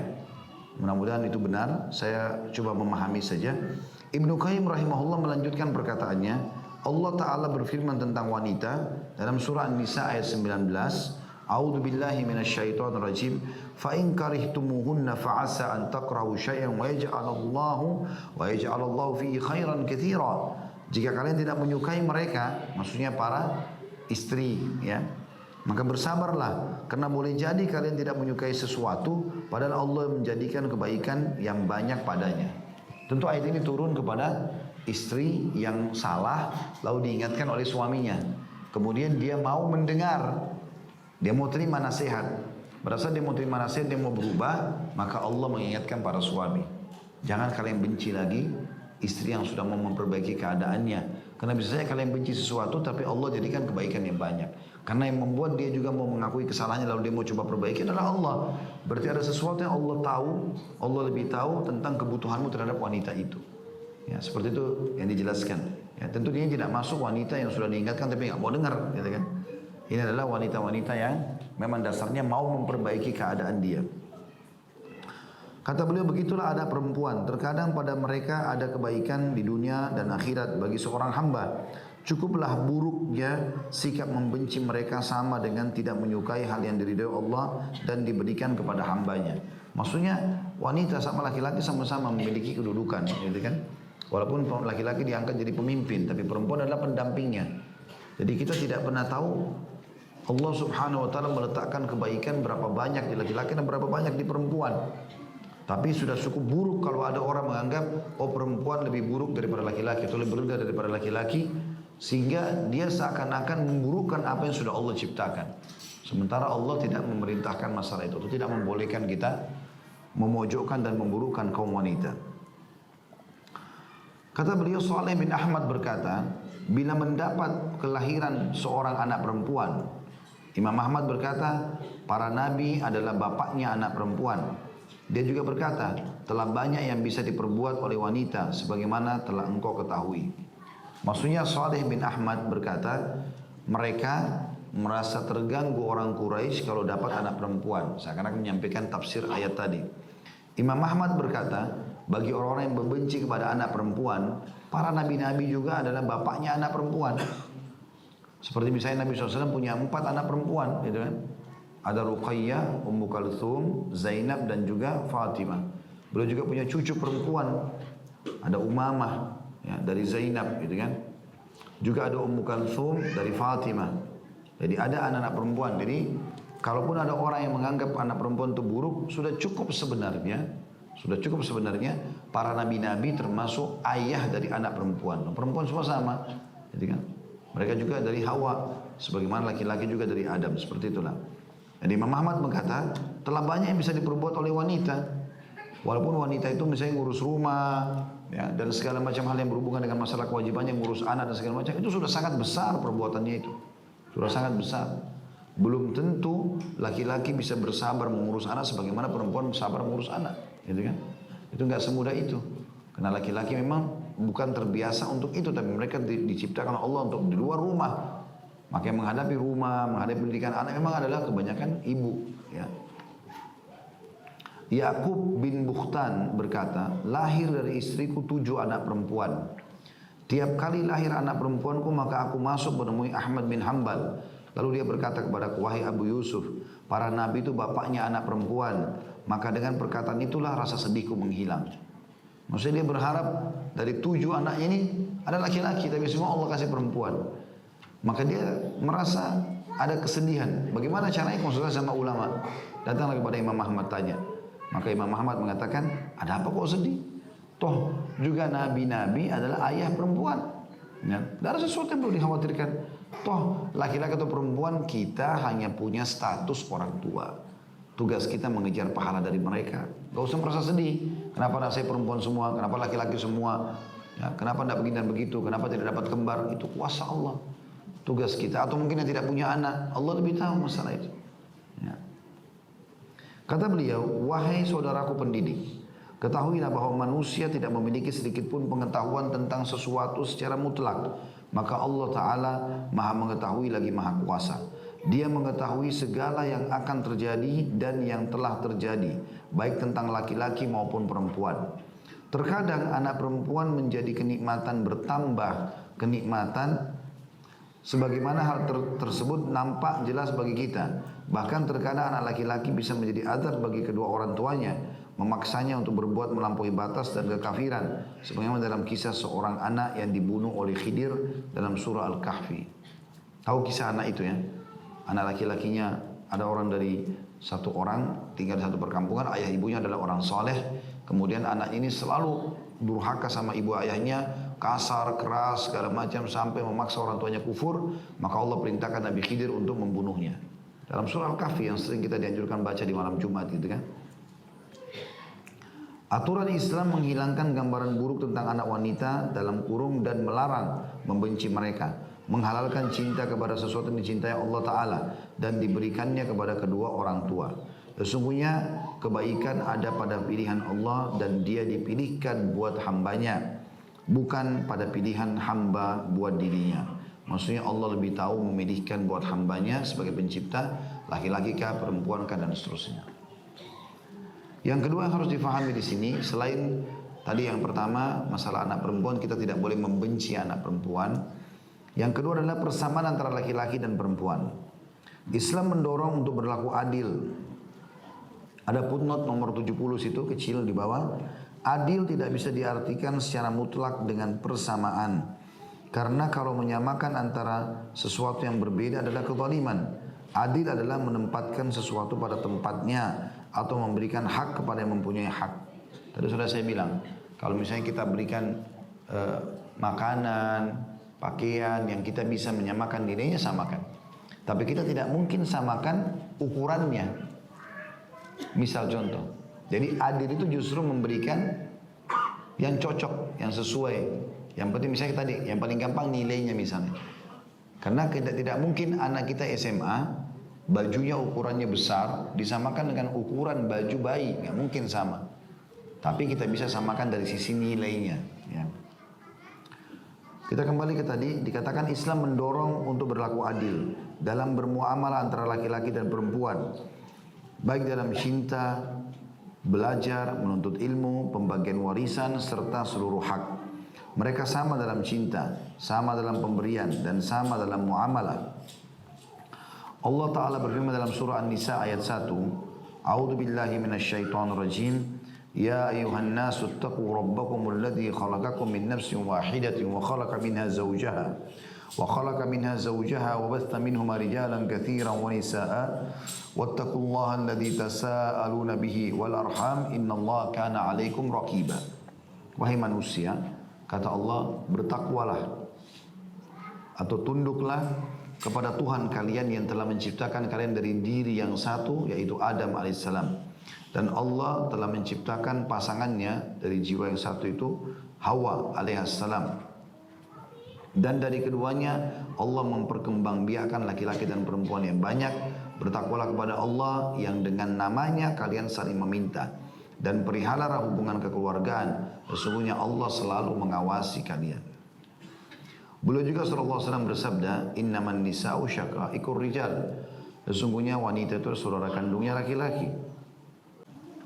Speaker 1: Mudah-mudahan itu benar, saya coba memahami saja. Ibnu Qayyim rahimahullah melanjutkan perkataannya. Allah Ta'ala berfirman tentang wanita dalam surah An-Nisa ayat 19. A'udzu billahi minasyaitonir rajim. Fa in karihtumuhunna fa'asa an takrahu syai'an wa yaj'alallahu fihi khairan katsira. Jika kalian tidak menyukai mereka, maksudnya para istri ya, maka bersabarlah karena boleh jadi kalian tidak menyukai sesuatu padahal Allah menjadikan kebaikan yang banyak padanya. Tentu ayat ini turun kepada istri yang salah lalu diingatkan oleh suaminya. Kemudian dia mau mendengar, dia mau terima nasihat. Pada saat dia mau terima nasihat, dia mau berubah, maka Allah mengingatkan para suami, jangan kalian benci lagi istri yang sudah mau memperbaiki keadaannya. Karena bisa saja kalian benci sesuatu tapi Allah jadikan kebaikan yang banyak. Karena yang membuat dia juga mau mengakui kesalahannya lalu dia mau coba perbaiki adalah Allah. Berarti ada sesuatu yang Allah tahu, Allah lebih tahu tentang kebutuhanmu terhadap wanita itu. Ya, seperti itu yang dijelaskan. Ya, tentu dia tidak masuk wanita yang sudah diingatkan tapi nggak mau dengar, gitu kan? Ini adalah wanita-wanita yang memang dasarnya mau memperbaiki keadaan dia. Kata beliau, begitulah ada perempuan. Terkadang pada mereka ada kebaikan di dunia dan akhirat bagi seorang hamba. Cukuplah buruknya sikap membenci mereka sama dengan tidak menyukai hal yang diridhoi Allah dan diberikan kepada hambanya. Maksudnya wanita sama laki-laki sama-sama memiliki kedudukan, gitu kan? Walaupun laki-laki diangkat jadi pemimpin, tapi perempuan adalah pendampingnya. Jadi kita tidak pernah tahu Allah Subhanahu wa taala meletakkan kebaikan berapa banyak di laki-laki dan berapa banyak di perempuan. Tapi sudah cukup buruk kalau ada orang menganggap perempuan lebih buruk daripada laki-laki atau lebih rendah daripada laki-laki, sehingga dia seakan-akan memburukkan apa yang sudah Allah ciptakan. Sementara Allah tidak memerintahkan masalah itu, tidak membolehkan kita memojokkan dan memburukkan kaum wanita. Kata beliau, Saleh bin Ahmad berkata, bila mendapat kelahiran seorang anak perempuan, Imam Ahmad berkata, para nabi adalah bapaknya anak perempuan. Dia juga berkata, telah banyak yang bisa diperbuat oleh wanita sebagaimana telah engkau ketahui. Maksudnya Saleh bin Ahmad berkata, mereka merasa terganggu orang Quraisy kalau dapat anak perempuan. Seakan-akan menyampaikan tafsir ayat tadi. Imam Ahmad berkata, bagi orang-orang yang membenci kepada anak perempuan, para nabi-nabi juga adalah bapaknya anak perempuan. Seperti misalnya Nabi SAW punya 4 anak perempuan, gitu kan? Ada Ruqayyah, Ummu Kalthum, Zainab dan juga Fatimah. Beliau juga punya cucu perempuan. Ada Umamah ya, dari Zainab, gitu kan? Juga ada Ummu Kalthum dari Fatimah. Jadi ada anak-anak perempuan. Jadi kalaupun ada orang yang menganggap anak perempuan itu buruk, sudah cukup sebenarnya para nabi-nabi termasuk ayah dari anak perempuan. Perempuan semua sama, gitu kan? Mereka juga dari Hawa, sebagaimana laki-laki juga dari Adam, seperti itulah. Jadi Imam Ahmad berkata, telah banyak yang bisa diperbuat oleh wanita. Walaupun wanita itu misalnya ngurus rumah, ya, dan segala macam hal yang berhubungan dengan masalah kewajibannya, ngurus anak dan segala macam, itu sudah sangat besar perbuatannya itu. Sudah sangat besar. Belum tentu laki-laki bisa bersabar mengurus anak sebagaimana perempuan bersabar mengurus anak, gitu kan? Itu nggak semudah itu. Karena laki-laki memang bukan terbiasa untuk itu, tapi mereka diciptakan Allah untuk di luar rumah. Maka yang menghadapi rumah, menghadapi pendidikan anak memang adalah kebanyakan ibu, ya. Yakub bin Bukhtan berkata, lahir dari istriku 7 anak perempuan. Tiap kali lahir anak perempuanku maka aku masuk menemui Ahmad bin Hanbal. Lalu dia berkata kepadaku, wahai Abu Yusuf, para nabi itu bapaknya anak perempuan. Maka dengan perkataan itulah rasa sedihku menghilang. Maksudnya dia berharap dari 7 anaknya ini ada laki-laki, tapi semua Allah kasih perempuan. Maka dia merasa ada kesedihan. Bagaimana caranya konsultasi sama ulama? Datanglah kepada Imam Ahmad tanya. Maka Imam Ahmad mengatakan, ada apa kok sedih? Toh juga nabi-nabi adalah ayah perempuan. Ya, tidak ada sesuatu yang perlu dikhawatirkan. Toh laki-laki atau perempuan kita hanya punya status orang tua. Tugas kita mengejar pahala dari mereka. Gak usah merasa sedih. Kenapa anak saya perempuan semua? Kenapa laki-laki semua? Ya, kenapa tidak begini dan begitu? Kenapa tidak dapat kembar? Itu kuasa Allah. Tugas kita. Atau mungkin yang tidak punya anak. Allah lebih tahu masalah itu. Ya. Kata beliau, wahai saudaraku pendidik, ketahuilah bahwa manusia tidak memiliki sedikit pun pengetahuan tentang sesuatu secara mutlak. Maka Allah Ta'ala maha mengetahui lagi maha kuasa. Dia mengetahui segala yang akan terjadi dan yang telah terjadi, baik tentang laki-laki maupun perempuan. Terkadang anak perempuan menjadi kenikmatan bertambah kenikmatan, sebagaimana hal tersebut nampak jelas bagi kita. Bahkan terkadang anak laki-laki bisa menjadi azab bagi kedua orang tuanya, memaksanya untuk berbuat melampaui batas dan kekafiran, sebagaimana dalam kisah seorang anak yang dibunuh oleh Khidir dalam surah Al-Kahfi. Tahu kisah anak itu ya? Anak laki-lakinya ada orang dari satu orang tinggal di satu perkampungan, ayah ibunya adalah orang soleh. Kemudian anak ini selalu durhaka sama ibu ayahnya, kasar, keras, segala macam sampai memaksa orang tuanya kufur. Maka Allah perintahkan Nabi Khidir untuk membunuhnya. Dalam surah Al-Kahfi yang sering kita dianjurkan baca di malam Jumat gitu kan. Aturan Islam menghilangkan gambaran buruk tentang anak wanita dalam kurung dan melarang membenci mereka, menghalalkan cinta kepada sesuatu yang dicintai Allah Ta'ala dan diberikannya kepada kedua orang tua. Sesungguhnya kebaikan ada pada pilihan Allah dan dia dipilihkan buat hambanya, bukan pada pilihan hamba buat dirinya. Maksudnya Allah lebih tahu memilihkan buat hambanya sebagai pencipta, laki-laki kah, perempuan kah, dan seterusnya. Yang kedua yang harus difahami di sini, selain tadi yang pertama masalah anak perempuan, kita tidak boleh membenci anak perempuan. Yang kedua adalah persamaan antara laki-laki dan perempuan. Islam mendorong untuk berlaku adil. Ada footnote nomor 70 situ kecil di bawah. Adil tidak bisa diartikan secara mutlak dengan persamaan. Karena kalau menyamakan antara sesuatu yang berbeda adalah kezaliman. Adil adalah menempatkan sesuatu pada tempatnya atau memberikan hak kepada yang mempunyai hak. Tadi sudah saya bilang, kalau misalnya kita berikan makanan, pakaian yang kita bisa menyamakan nilainya, samakan. Tapi kita tidak mungkin samakan ukurannya. Misal contoh, jadi adil itu justru memberikan yang cocok, yang sesuai. Yang penting misalnya tadi, yang paling gampang nilainya misalnya. Karena tidak mungkin anak kita SMA, bajunya ukurannya besar, disamakan dengan ukuran baju bayi, nggak mungkin sama. Tapi kita bisa samakan dari sisi nilainya. Ya. Kita kembali ke tadi, dikatakan Islam mendorong untuk berlaku adil dalam bermuamalah antara laki-laki dan perempuan. Baik dalam cinta, belajar, menuntut ilmu, pembagian warisan, serta seluruh hak. Mereka sama dalam cinta, sama dalam pemberian, dan sama dalam muamalah. Allah Ta'ala berfirman dalam surah An-Nisa ayat 1. A'udzu billahi minasyaitonir rajim. Ya ayuhan nasu ittaqu rabbakumul ladzi khalaqakum min nafsin wahidatin wa khalaqa minha zawjaha. Wa khalaqa minha zawjaha wa batha minhuma rijalan katsiran wa nisaa'a. Wattaqullaha alladzi tasaaluna bihi wal arham innallaha kana 'alaikum raqiba. Wahai manusia, kata Allah, bertakwalah atau tunduklah kepada Tuhan kalian yang telah menciptakan kalian dari diri yang satu, yaitu Adam alaihissalam. Dan Allah telah menciptakan pasangannya dari jiwa yang satu itu, Hawa alaihissalam. Dan dari keduanya Allah memperkembangbiakan laki-laki dan perempuan yang banyak. Bertakwalah kepada Allah yang dengan namanya kalian saling meminta. Dan perihalalah hubungan kekeluargaan. Sesungguhnya Allah selalu mengawasi kalian. Beliau juga sallallahu alaihi wasallam bersabda, "Innaman nisa'u syaqa'iqur rijal." Sesungguhnya wanita itu saudara kandungnya laki-laki.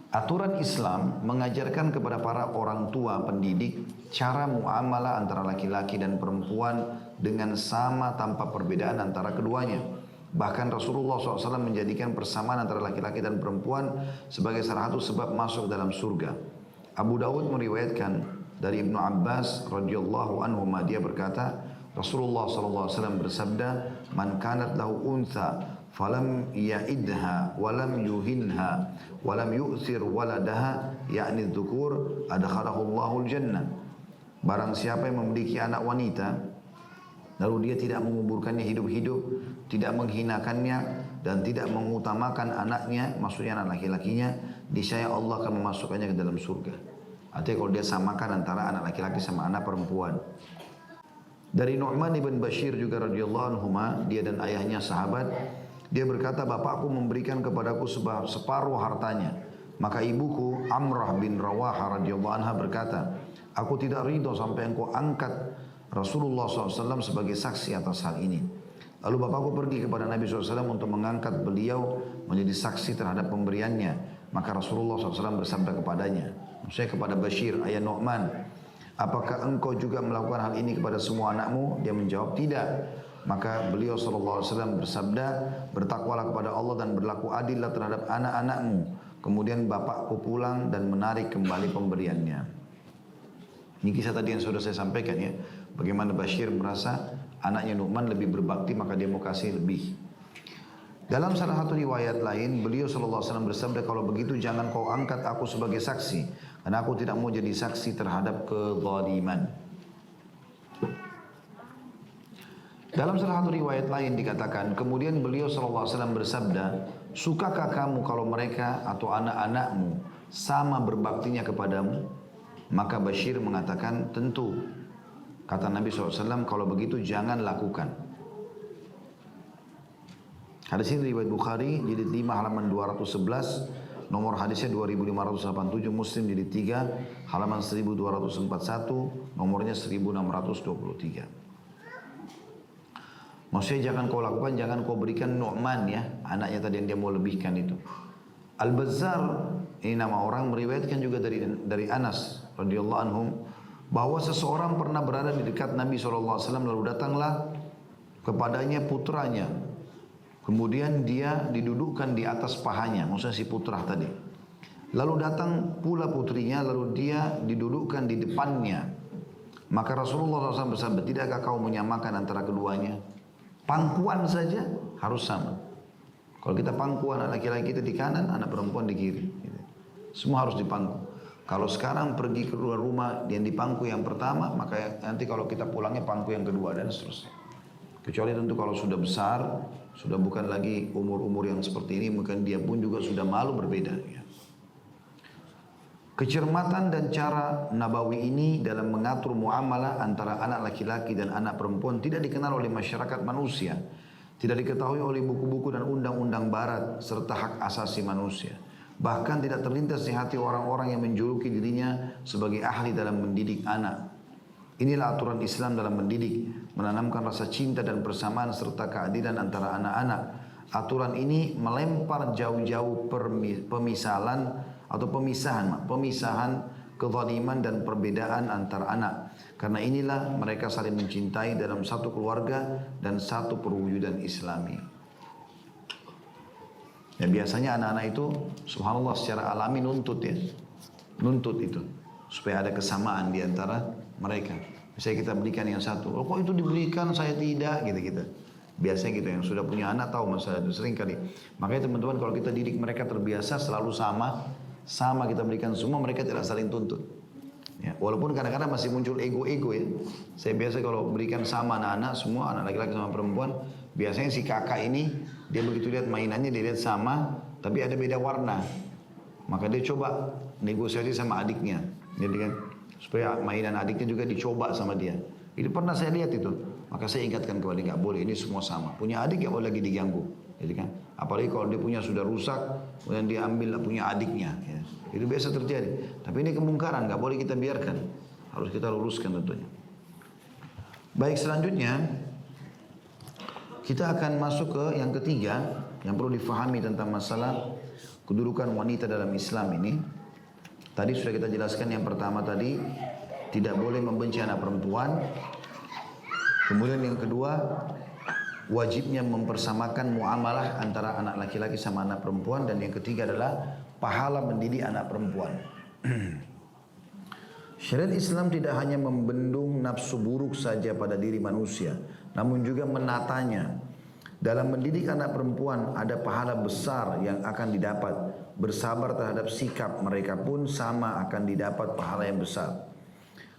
Speaker 1: Aturan Islam mengajarkan kepada para orang tua pendidik cara muamalah antara laki-laki dan perempuan dengan sama tanpa perbedaan antara keduanya. Bahkan Rasulullah SAW menjadikan persamaan antara laki-laki dan perempuan sebagai salah satu sebab masuk dalam surga. Abu Dawud meriwayatkan dari Ibnu Abbas radhiyallahu anhu, dia berkata, Rasulullah SAW bersabda, "Man kanat lahu untha falam ya'idha walam yuhinha walam yu'thir waladaha yakni dzukur adkhalahu Allahul jannah." Barang siapa yang memiliki anak wanita lalu dia tidak menguburkannya hidup-hidup, tidak menghinakannya dan tidak mengutamakan anaknya, maksudnya anak laki-lakinya, niscaya Allah akan memasukkannya ke dalam surga. Artinya kalau dia samakan antara anak laki-laki sama anak perempuan. Dari Nu'man ibn Bashir juga radhiyallahu anhu, dia dan ayahnya sahabat, dia berkata, bapakku memberikan kepadaku separuh hartanya. Maka ibuku Amrah bin Rawaha radhiyallahu anha berkata, aku tidak ridho sampai engkau angkat Rasulullah SAW sebagai saksi atas hal ini. Lalu bapakku pergi kepada Nabi SAW untuk mengangkat beliau menjadi saksi terhadap pemberiannya. Maka Rasulullah SAW bersabda kepadanya, maksudnya kepada Bashir, ayah Nu'man, apakah engkau juga melakukan hal ini kepada semua anakmu? Dia menjawab, tidak. Maka beliau SAW bersabda, bertakwalah kepada Allah dan berlaku adillah terhadap anak-anakmu. Kemudian bapakku pulang dan menarik kembali pemberiannya. Ini kisah tadi yang sudah saya sampaikan ya. Bagaimana Bashir merasa anaknya Nu'man lebih berbakti, maka dia mau kasih lebih. Dalam salah satu riwayat lain, beliau SAW bersabda, kalau begitu jangan kau angkat aku sebagai saksi, karena aku tidak mau jadi saksi terhadap kezaliman. Dalam salah satu riwayat lain dikatakan, kemudian beliau SAW bersabda, sukakah kamu kalau mereka atau anak-anakmu sama berbaktinya kepadamu? Maka Bashir mengatakan, tentu. Kata Nabi SAW, kalau begitu jangan lakukan. Hadis ini riwayat Bukhari jilid 5 halaman 211, nomor hadisnya 2587, Muslim jilid 3 halaman 1241, nomornya 1623. Maksudnya jangan kau lakukan, jangan kau berikan Nu'man ya, anaknya tadi yang dia mau lebihkan itu. Al-Bazzar, ini nama orang, meriwayatkan juga dari Anas radhiyallahu anhum, bahwa seseorang pernah berada di dekat Nabi SAW, lalu datanglah kepadanya putranya. Kemudian dia didudukkan di atas pahanya, maksudnya si putra tadi. Lalu datang pula putrinya, lalu dia didudukkan di depannya. Maka Rasulullah SAW bersabda, tidakkah kau menyamakan antara keduanya? Pangkuan saja harus sama. Kalau kita pangku anak laki-laki kita di kanan, anak perempuan di kiri. Semua harus dipangku. Kalau sekarang pergi ke luar rumah yang dipangku yang pertama, maka nanti kalau kita pulangnya pangku yang kedua dan seterusnya. Kecuali tentu kalau sudah besar, sudah bukan lagi umur-umur yang seperti ini, mungkin dia pun juga sudah malu berbeda. Ya. Kecermatan dan cara nabawi ini dalam mengatur muamalah antara anak laki-laki dan anak perempuan tidak dikenal oleh masyarakat manusia. Tidak diketahui oleh buku-buku dan undang-undang barat serta hak asasi manusia. Bahkan tidak terlintas di hati orang-orang yang menjuluki dirinya sebagai ahli dalam mendidik anak. Inilah aturan Islam dalam mendidik, menanamkan rasa cinta dan persamaan serta keadilan antara anak-anak. Aturan ini melempar jauh-jauh pemisahan kezaliman dan perbedaan antara anak. Karena inilah mereka saling mencintai dalam satu keluarga dan satu perwujudan Islami. Ya, biasanya anak-anak itu subhanallah secara alami nuntut itu supaya ada kesamaan di antara mereka. Misalnya kita berikan yang satu, oh kok itu diberikan saya tidak, gitu-gitu. Biasanya gitu, yang sudah punya anak tahu masalah itu sering kali. Makanya teman-teman kalau kita didik mereka terbiasa selalu sama kita berikan semua, mereka tidak saling tuntut. Ya, walaupun kadang-kadang masih muncul ego-ego ya. Saya biasa kalau berikan sama anak-anak semua, anak laki-laki sama perempuan, biasanya si kakak ini dia begitu lihat mainannya dia lihat sama, tapi ada beda warna. Maka dia coba negosiasi sama adiknya, jadi kan supaya mainan adiknya juga dicoba sama dia. Itu pernah saya lihat itu. Maka saya ingatkan kepada dia, nggak boleh, ini semua sama. Punya adik nggak boleh lagi diganggu, jadi kan. Apalagi kalau dia punya sudah rusak, kemudian dia ambil punya adiknya. Ya. Itu biasa terjadi. Tapi ini kemungkaran, nggak boleh kita biarkan. Harus kita luruskan tentunya. Baik, selanjutnya kita akan masuk ke yang ketiga yang perlu difahami tentang masalah kedudukan wanita dalam Islam ini. Tadi sudah kita jelaskan yang pertama tadi, tidak boleh membenci anak perempuan. Kemudian yang kedua, wajibnya mempersamakan muamalah antara anak laki-laki sama anak perempuan. Dan yang ketiga adalah pahala mendidik anak perempuan. Syariat Islam tidak hanya membendung nafsu buruk saja pada diri manusia, namun juga menatanya. Dalam mendidik anak perempuan ada pahala besar yang akan didapat. Bersabar terhadap sikap mereka pun sama akan didapat pahala yang besar.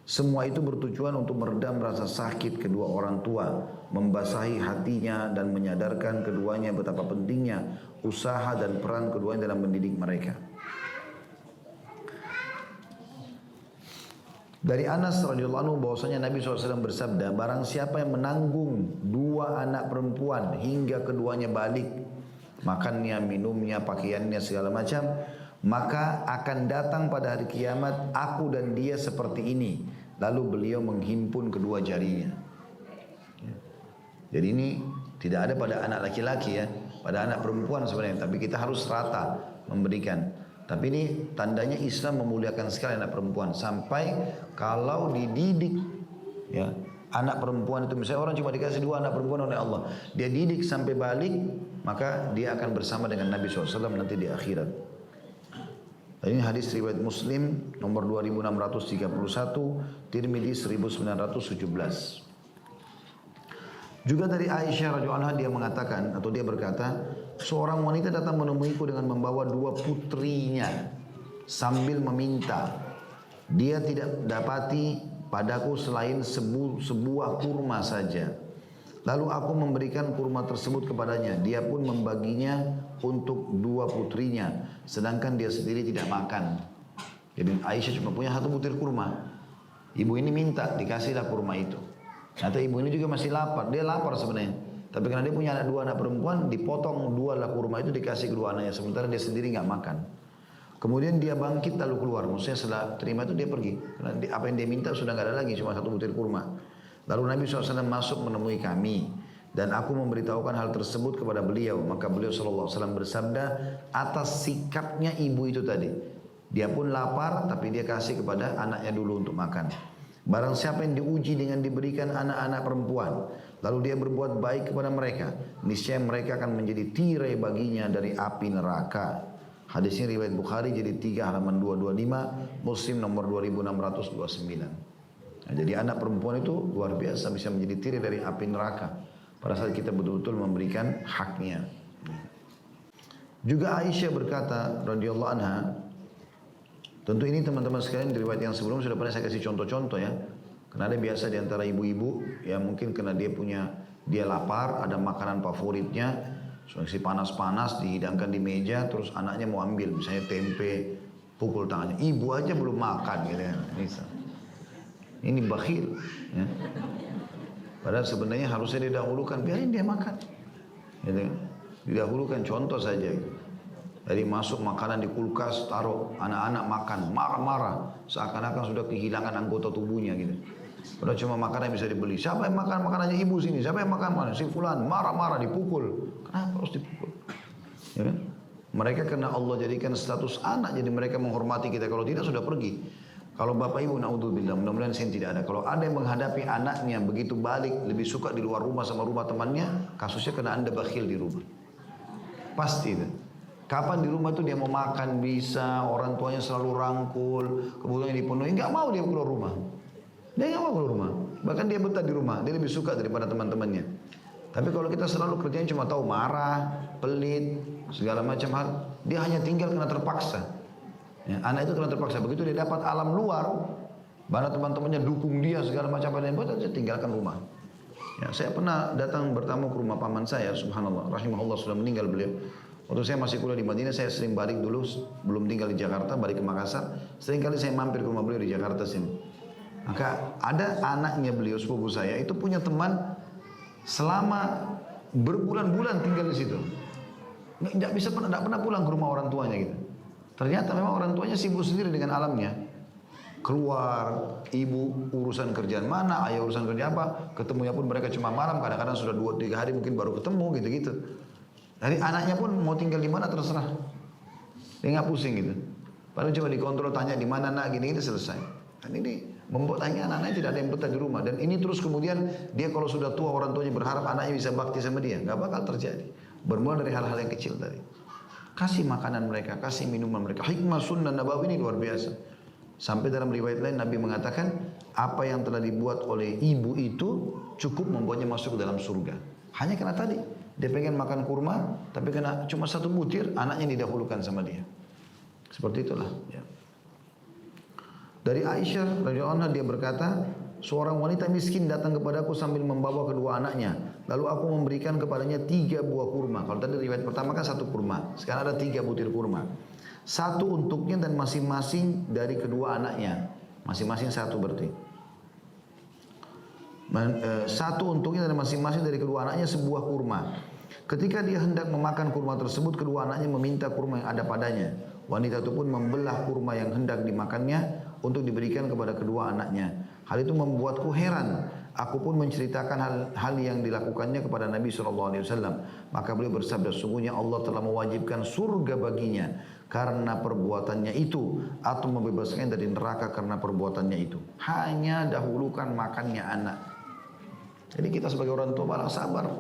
Speaker 1: Semua itu bertujuan untuk meredam rasa sakit kedua orang tua, membasahi hatinya dan menyadarkan keduanya betapa pentingnya usaha dan peran keduanya dalam mendidik mereka. Dari Anas radhiyallahu anhu bahwasanya Nabi SAW bersabda, barang siapa yang menanggung dua anak perempuan hingga keduanya balik, makannya, minumnya, pakaiannya, segala macam, maka akan datang pada hari kiamat aku dan dia seperti ini. Lalu beliau menghimpun kedua jarinya. Jadi ini tidak ada pada anak laki-laki ya, pada anak perempuan sebenarnya. Tapi kita harus rata memberikan. Tapi ini tandanya Islam memuliakan sekali anak perempuan. Sampai kalau dididik ya, anak perempuan itu misalnya orang cuma dikasih dua anak perempuan oleh Allah, dia didik sampai balik, maka dia akan bersama dengan Nabi SAW nanti di akhirat. Dan ini hadis riwayat Muslim nomor 2631, Tirmidzi 1917. Juga dari Aisyah radhiyallahu anha dia mengatakan atau dia berkata, seorang wanita datang menemuiku dengan membawa dua putrinya sambil meminta. Dia tidak dapati padaku selain sebuah kurma saja. Lalu aku memberikan kurma tersebut kepadanya. Dia pun membaginya untuk dua putrinya, sedangkan dia sendiri tidak makan. Jadi Aisyah cuma punya satu butir kurma. Ibu ini minta, dikasihlah kurma itu. Ternyata ibu ini juga masih lapar. Dia lapar sebenarnya. Tapi karena dia punya dua anak perempuan, dipotong dua lah kurma itu dikasih kedua anaknya. Sementara dia sendiri nggak makan. Kemudian dia bangkit lalu keluar. Maksudnya setelah terima itu dia pergi. Karena apa yang dia minta sudah nggak ada lagi, cuma satu butir kurma. Lalu Nabi SAW masuk menemui kami. Dan aku memberitahukan hal tersebut kepada beliau. Maka beliau SAW bersabda, atas sikapnya ibu itu tadi. Dia pun lapar, tapi dia kasih kepada anaknya dulu untuk makan. Barang siapa yang diuji dengan diberikan anak-anak perempuan, lalu dia berbuat baik kepada mereka, niscaya mereka akan menjadi tirai baginya dari api neraka. Hadis ini riwayat Bukhari jadi 3 halaman 225, Muslim nomor 2629. Nah, jadi anak perempuan itu luar biasa bisa menjadi tirai dari api neraka pada saat kita betul-betul memberikan haknya. Juga Aisyah berkata radhiyallahu anha, tentu ini teman-teman sekalian di riwayat yang sebelum sudah pernah saya kasih contoh-contoh ya. Karena ada biasa di antara ibu-ibu ya mungkin karena dia lapar, ada makanan favoritnya, si panas-panas dihidangkan di meja, terus anaknya mau ambil misalnya tempe, pukul tangannya, ibu aja belum makan gitu ya. Ini bakhil ya. Padahal sebenarnya harusnya didahulukan, biarin dia makan gitu. Didahulukan, contoh saja gitu. Dari masuk makanan di kulkas, taruh anak-anak makan, marah-marah, seakan-akan sudah kehilangan anggota tubuhnya gitu. Padahal cuma makanan yang bisa dibeli. Siapa yang makan makanannya ibu sini? Siapa yang makan mana? Si fulan marah-marah dipukul. Kenapa harus dipukul? Ya kan? Mereka karena Allah jadikan status anak, jadi mereka menghormati kita. Kalau tidak sudah pergi. Kalau bapak ibu naudzubillah, mudah-mudahan sini tidak ada. Kalau ada yang menghadapi anaknya begitu balik, lebih suka di luar rumah sama rumah temannya, kasusnya kena anda bakhil di rumah. Pasti itu. Kapan di rumah itu dia mau makan bisa, orang tuanya selalu rangkul, kebutuhannya dipenuhi, nggak mau dia keluar rumah. Dia nggak mau keluar rumah. Bahkan dia betah di rumah, dia lebih suka daripada teman-temannya. Tapi kalau kita selalu kerjanya cuma tahu marah, pelit, segala macam hal, dia hanya tinggal karena terpaksa. Ya, anak itu karena terpaksa. Begitu dia dapat alam luar, mana teman-temannya dukung dia segala macam apa yang buat, dia tinggalkan rumah. Ya, saya pernah datang bertamu ke rumah paman saya, subhanallah, rahimahullah sudah meninggal beliau. Waktu saya masih kuliah di Madinah, saya sering balik dulu, belum tinggal di Jakarta, balik ke Makassar. Sering kali saya mampir ke rumah beliau di Jakarta sini. Maka ada anaknya beliau, sepupu saya, itu punya teman selama berbulan-bulan tinggal di situ. Nggak pernah pulang ke rumah orang tuanya gitu. Ternyata memang orang tuanya sibuk sendiri dengan alamnya. Keluar, ibu urusan kerjaan mana, ayah urusan kerja apa, ketemunya pun mereka cuma malam, kadang-kadang sudah 2-3 hari mungkin baru ketemu gitu-gitu. Jadi anaknya pun mau tinggal di mana terserah. Dia nggak pusing gitu. Padahal cuma dikontrol, tanya di mana nak, gini itu selesai. Dan ini membuat anak-anaknya tidak ada yang betah di rumah. Dan ini terus kemudian dia kalau sudah tua orang tuanya berharap anaknya bisa bakti sama dia, nggak bakal terjadi. Bermula dari hal-hal yang kecil tadi. Kasih makanan mereka, kasih minuman mereka. Hikmah sunnah nabawi ini luar biasa. Sampai dalam riwayat lain Nabi mengatakan apa yang telah dibuat oleh ibu itu cukup membuatnya masuk ke dalam surga. Hanya karena tadi dia pengen makan kurma, tapi karena cuma 1 butir, anaknya didahulukan sama dia. Seperti itulah. Ya. Dari Aisyah radhiyallahu anha dia berkata, seorang wanita miskin datang kepadaku sambil membawa kedua anaknya. Lalu aku memberikan kepadanya 3 buah kurma. Kalau tadi riwayat pertama kan 1 kurma, sekarang ada 3 butir kurma. 1 untuknya dan masing-masing dari kedua anaknya. Masing-masing 1 berarti. 1 untuknya dan masing-masing dari kedua anaknya sebuah kurma. Ketika dia hendak memakan kurma tersebut, kedua anaknya meminta kurma yang ada padanya. Wanita itu pun membelah kurma yang hendak dimakannya untuk diberikan kepada kedua anaknya. Hal itu membuatku heran. Aku pun menceritakan hal yang dilakukannya kepada Nabi SAW. Maka beliau bersabda, sungguhnya Allah telah mewajibkan surga baginya karena perbuatannya itu, atau membebaskan dari neraka karena perbuatannya itu. Hanya dahulukan makannya anak. Jadi kita sebagai orang tua malah sabar.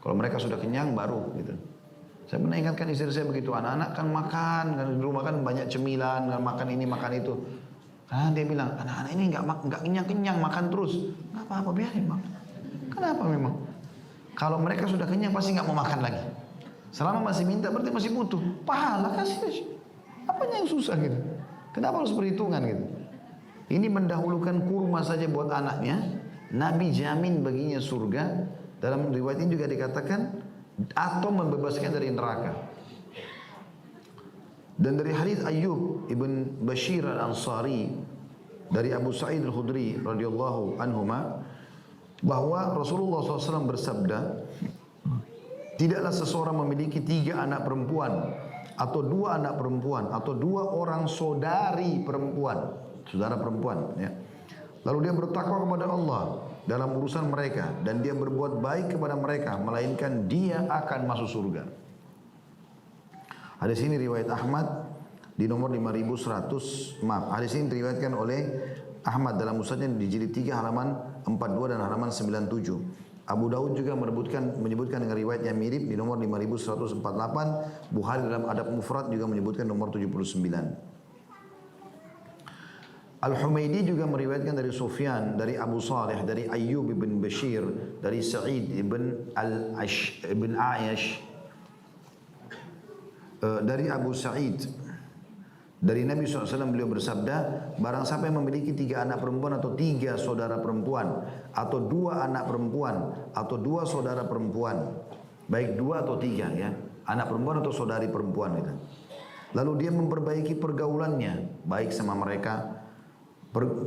Speaker 1: Kalau mereka sudah kenyang baru gitu. Saya pernah ingatkan istri saya begitu, anak-anak kan makan, kan di rumah kan banyak cemilan, kan makan ini makan itu. Nah dia bilang, anak-anak ini nggak kenyang-kenyang makan terus. Nggak apa-apa, biarin makan. Kenapa memang? Kalau mereka sudah kenyang pasti nggak mau makan lagi. Selama masih minta berarti masih butuh. Pahala kasih. Apanya yang susah gitu? Kenapa harus perhitungan gitu? Ini mendahulukan kurma saja buat anaknya. Nabi jamin baginya surga. Dalam riwayat ini juga dikatakan atau membebaskan dari neraka. Dan dari hadis Ayyub ibn Bashir al-Ansari dari Abu Sa'id al-Khudri radhiyallahu anhuma bahwa Rasulullah SAW bersabda, tidaklah seseorang memiliki 3 anak perempuan atau 2 anak perempuan atau 2 orang saudari perempuan, saudara perempuan ya. Lalu dia bertakwa kepada Allah dalam urusan mereka dan dia berbuat baik kepada mereka, melainkan dia akan masuk surga. Hadis ini riwayat Ahmad di nomor 5100. Hadis ini diriwayatkan oleh Ahmad dalam musnadnya di jilid 3 halaman 42 dan halaman 97. Abu Daud juga menyebutkan dengan riwayat yang mirip di nomor 5148. Bukhari dalam Adab Mufrad juga menyebutkan nomor 79. Al-Humaydi juga meriwayatkan dari Sufyan, dari Abu Salih, dari Ayyub bin Bashir, dari Sa'id ibn Ayyash, dari Abu Sa'id, dari Nabi SAW beliau bersabda, barang siapa yang memiliki 3 anak perempuan atau 3 saudara perempuan, atau 2 anak perempuan, atau 2 saudara perempuan, baik 2 atau 3 ya, anak perempuan atau saudari perempuan gitu. Lalu dia memperbaiki pergaulannya, baik sama mereka,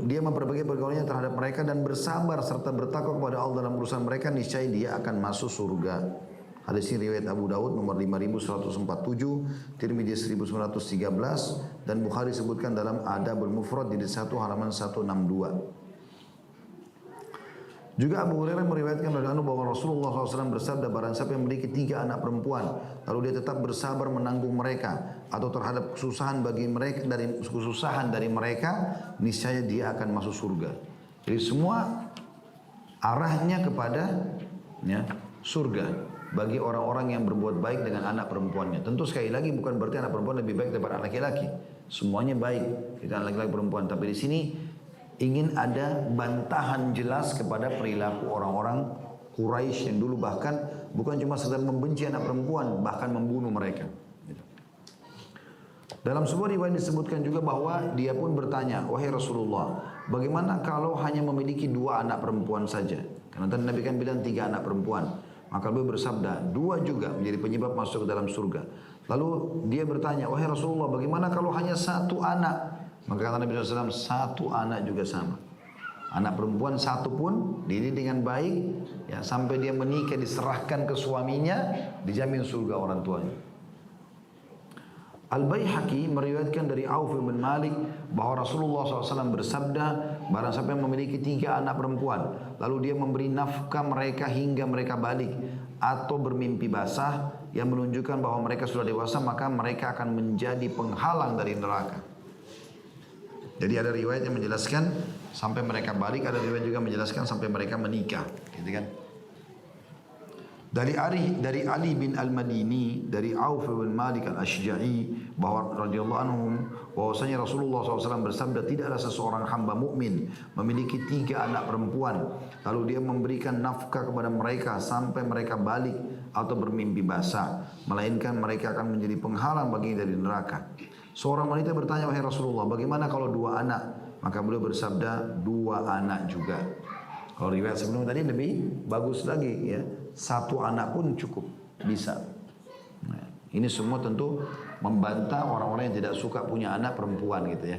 Speaker 1: dia memperbaiki pergaulannya terhadap mereka dan bersabar serta bertakwa kepada Allah dalam urusan mereka, niscaya dia akan masuk surga. Hadis ini riwayat Abu Daud nomor 5147, Tirmidzi 1913 dan Bukhari sebutkan dalam Adabul Mufrad jilid 1 halaman 162. Juga Abu Hurairah meriwayatkan dari bahwa Rasulullah SAW bersabda, barang siapa yang memiliki 3 anak perempuan, lalu dia tetap bersabar menanggung mereka atau terhadap kesusahan dari mereka, niscaya dia akan masuk surga. Jadi semua arahnya kepada surga bagi orang-orang yang berbuat baik dengan anak perempuannya. Tentu sekali lagi bukan berarti anak perempuan lebih baik daripada anak laki-laki. Semuanya baik, tidak anak laki-laki perempuan. Tapi di sini ingin ada bantahan jelas kepada perilaku orang-orang Quraisy yang dulu bahkan bukan cuma sekedar membenci anak perempuan, bahkan membunuh mereka. Dalam sebuah riwayat disebutkan juga bahwa dia pun bertanya, wahai Rasulullah, bagaimana kalau hanya memiliki 2 anak perempuan saja? Karena tadi Nabi kan bilang 3 anak perempuan. Maka beliau bersabda, 2 juga menjadi penyebab masuk ke dalam surga. Lalu dia bertanya, wahai Rasulullah, bagaimana kalau hanya 1 anak? Maka kata Nabi SAW, 1 anak juga sama. Anak perempuan 1 pun dididik dengan baik, ya, sampai dia menikah diserahkan ke suaminya, dijamin surga orang tuanya. Al-Baihaqi meriwayatkan dari Auf bin Malik bahwa Rasulullah SAW bersabda, barang siapa yang memiliki 3 anak perempuan, lalu dia memberi nafkah mereka hingga mereka balik atau bermimpi basah yang menunjukkan bahwa mereka sudah dewasa, maka mereka akan menjadi penghalang dari neraka. Jadi ada riwayat yang menjelaskan sampai mereka balik, ada riwayat juga menjelaskan sampai mereka menikah, gitu kan? Dari Ali bin Al-Madini, dari Auf bin Malik Al-Ashja'i, bahwa radhiyallahu anhum, bahwasanya Rasulullah SAW bersabda, tidaklah seseorang hamba mukmin memiliki 3 anak perempuan, lalu dia memberikan nafkah kepada mereka sampai mereka balik atau bermimpi basah, melainkan mereka akan menjadi penghalang baginya dari neraka. Seorang wanita bertanya, wahai Rasulullah, bagaimana kalau 2 anak? Maka beliau bersabda, 2 anak juga. Kalau riwayat sebelum tadi lebih bagus lagi, ya, 1 anak pun cukup, bisa. Nah, ini semua tentu membantah orang-orang yang tidak suka punya anak perempuan, gitu ya.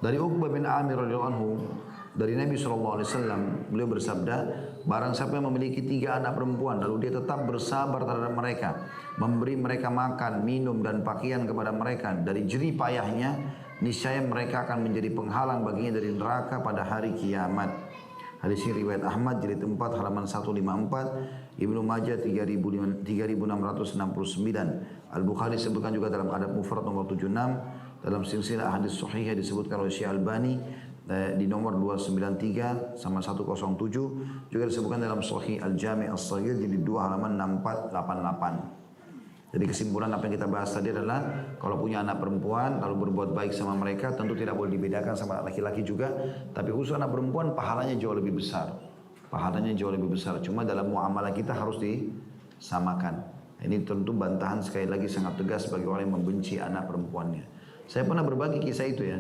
Speaker 1: Dari Uqbah bin Amir radhiyallahu anhu, dari Nabi SAW, beliau bersabda, barang siapa yang memiliki 3 anak perempuan, lalu dia tetap bersabar terhadap mereka, memberi mereka makan, minum, dan pakaian kepada mereka dari jerih payahnya, niscaya mereka akan menjadi penghalang baginya dari neraka pada hari kiamat. Hadis ini riwayat Ahmad jilid 4 halaman 154, Ibnu Majah 3669, Al-Bukhari sebutkan juga dalam Adab Mufrad nomor 76, dalam silsilah hadis sahihah disebutkan oleh Syekh Albani di nomor 293 sama 107, juga disebutkan dalam Sahih Al-Jami' As-Saghir jilid 2 halaman 6488. Jadi kesimpulan apa yang kita bahas tadi adalah kalau punya anak perempuan lalu berbuat baik sama mereka, tentu tidak boleh dibedakan sama laki-laki juga, tapi khusus anak perempuan pahalanya jauh lebih besar. Pahalanya jauh lebih besar. Cuma dalam muamalah kita harus disamakan. Ini tentu bantahan sekali lagi sangat tegas bagi orang yang membenci anak perempuannya. Saya pernah berbagi kisah itu ya.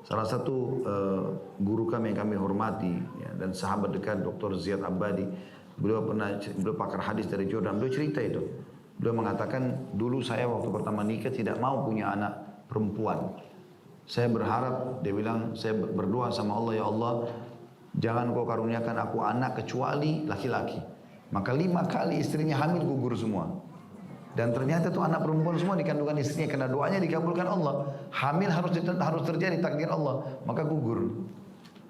Speaker 1: Salah satu guru kami yang kami hormati ya, dan sahabat dekat Dr. Ziyad Abadi, beliau pakar hadis dari Jordan, beliau cerita itu. Beliau mengatakan, dulu saya waktu pertama nikah tidak mau punya anak perempuan. Saya berharap, dia bilang, saya berdoa sama Allah, ya Allah, jangan kau karuniakan aku anak kecuali laki-laki. Maka 5 kali istrinya hamil gugur semua. Dan ternyata itu anak perempuan semua dikandungan istrinya, karena doanya dikabulkan Allah. Hamil harus terjadi takdir Allah, maka gugur.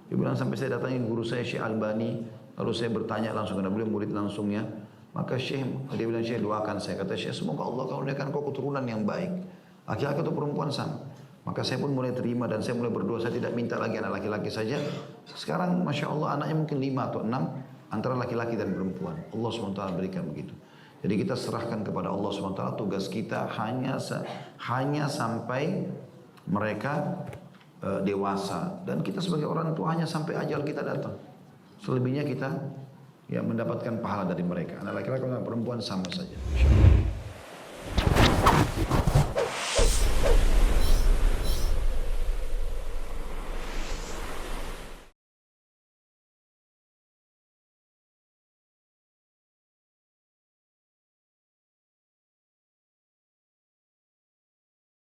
Speaker 1: Dia bilang sampai saya datangin guru saya Syekh Albani, lalu saya bertanya langsung karena beliau murid langsungnya. Maka Syekh, dia bilang, Syekh doakan saya. Kata Syekh, semoga Allah karuniakan kau keturunan yang baik. Laki-laki atau perempuan sama. Maka saya pun mulai terima dan saya mulai berdoa, saya tidak minta lagi anak laki-laki saja. Sekarang Masya Allah anaknya mungkin 5 atau 6 antara laki-laki dan perempuan. Allah SWT berikan begitu. Jadi kita serahkan kepada Allah SWT, tugas kita hanya sampai mereka dewasa. Dan kita sebagai orang tua hanya sampai ajal kita datang. Selebihnya kita mendapatkan pahala dari mereka. Anak laki-laki dan perempuan sama saja.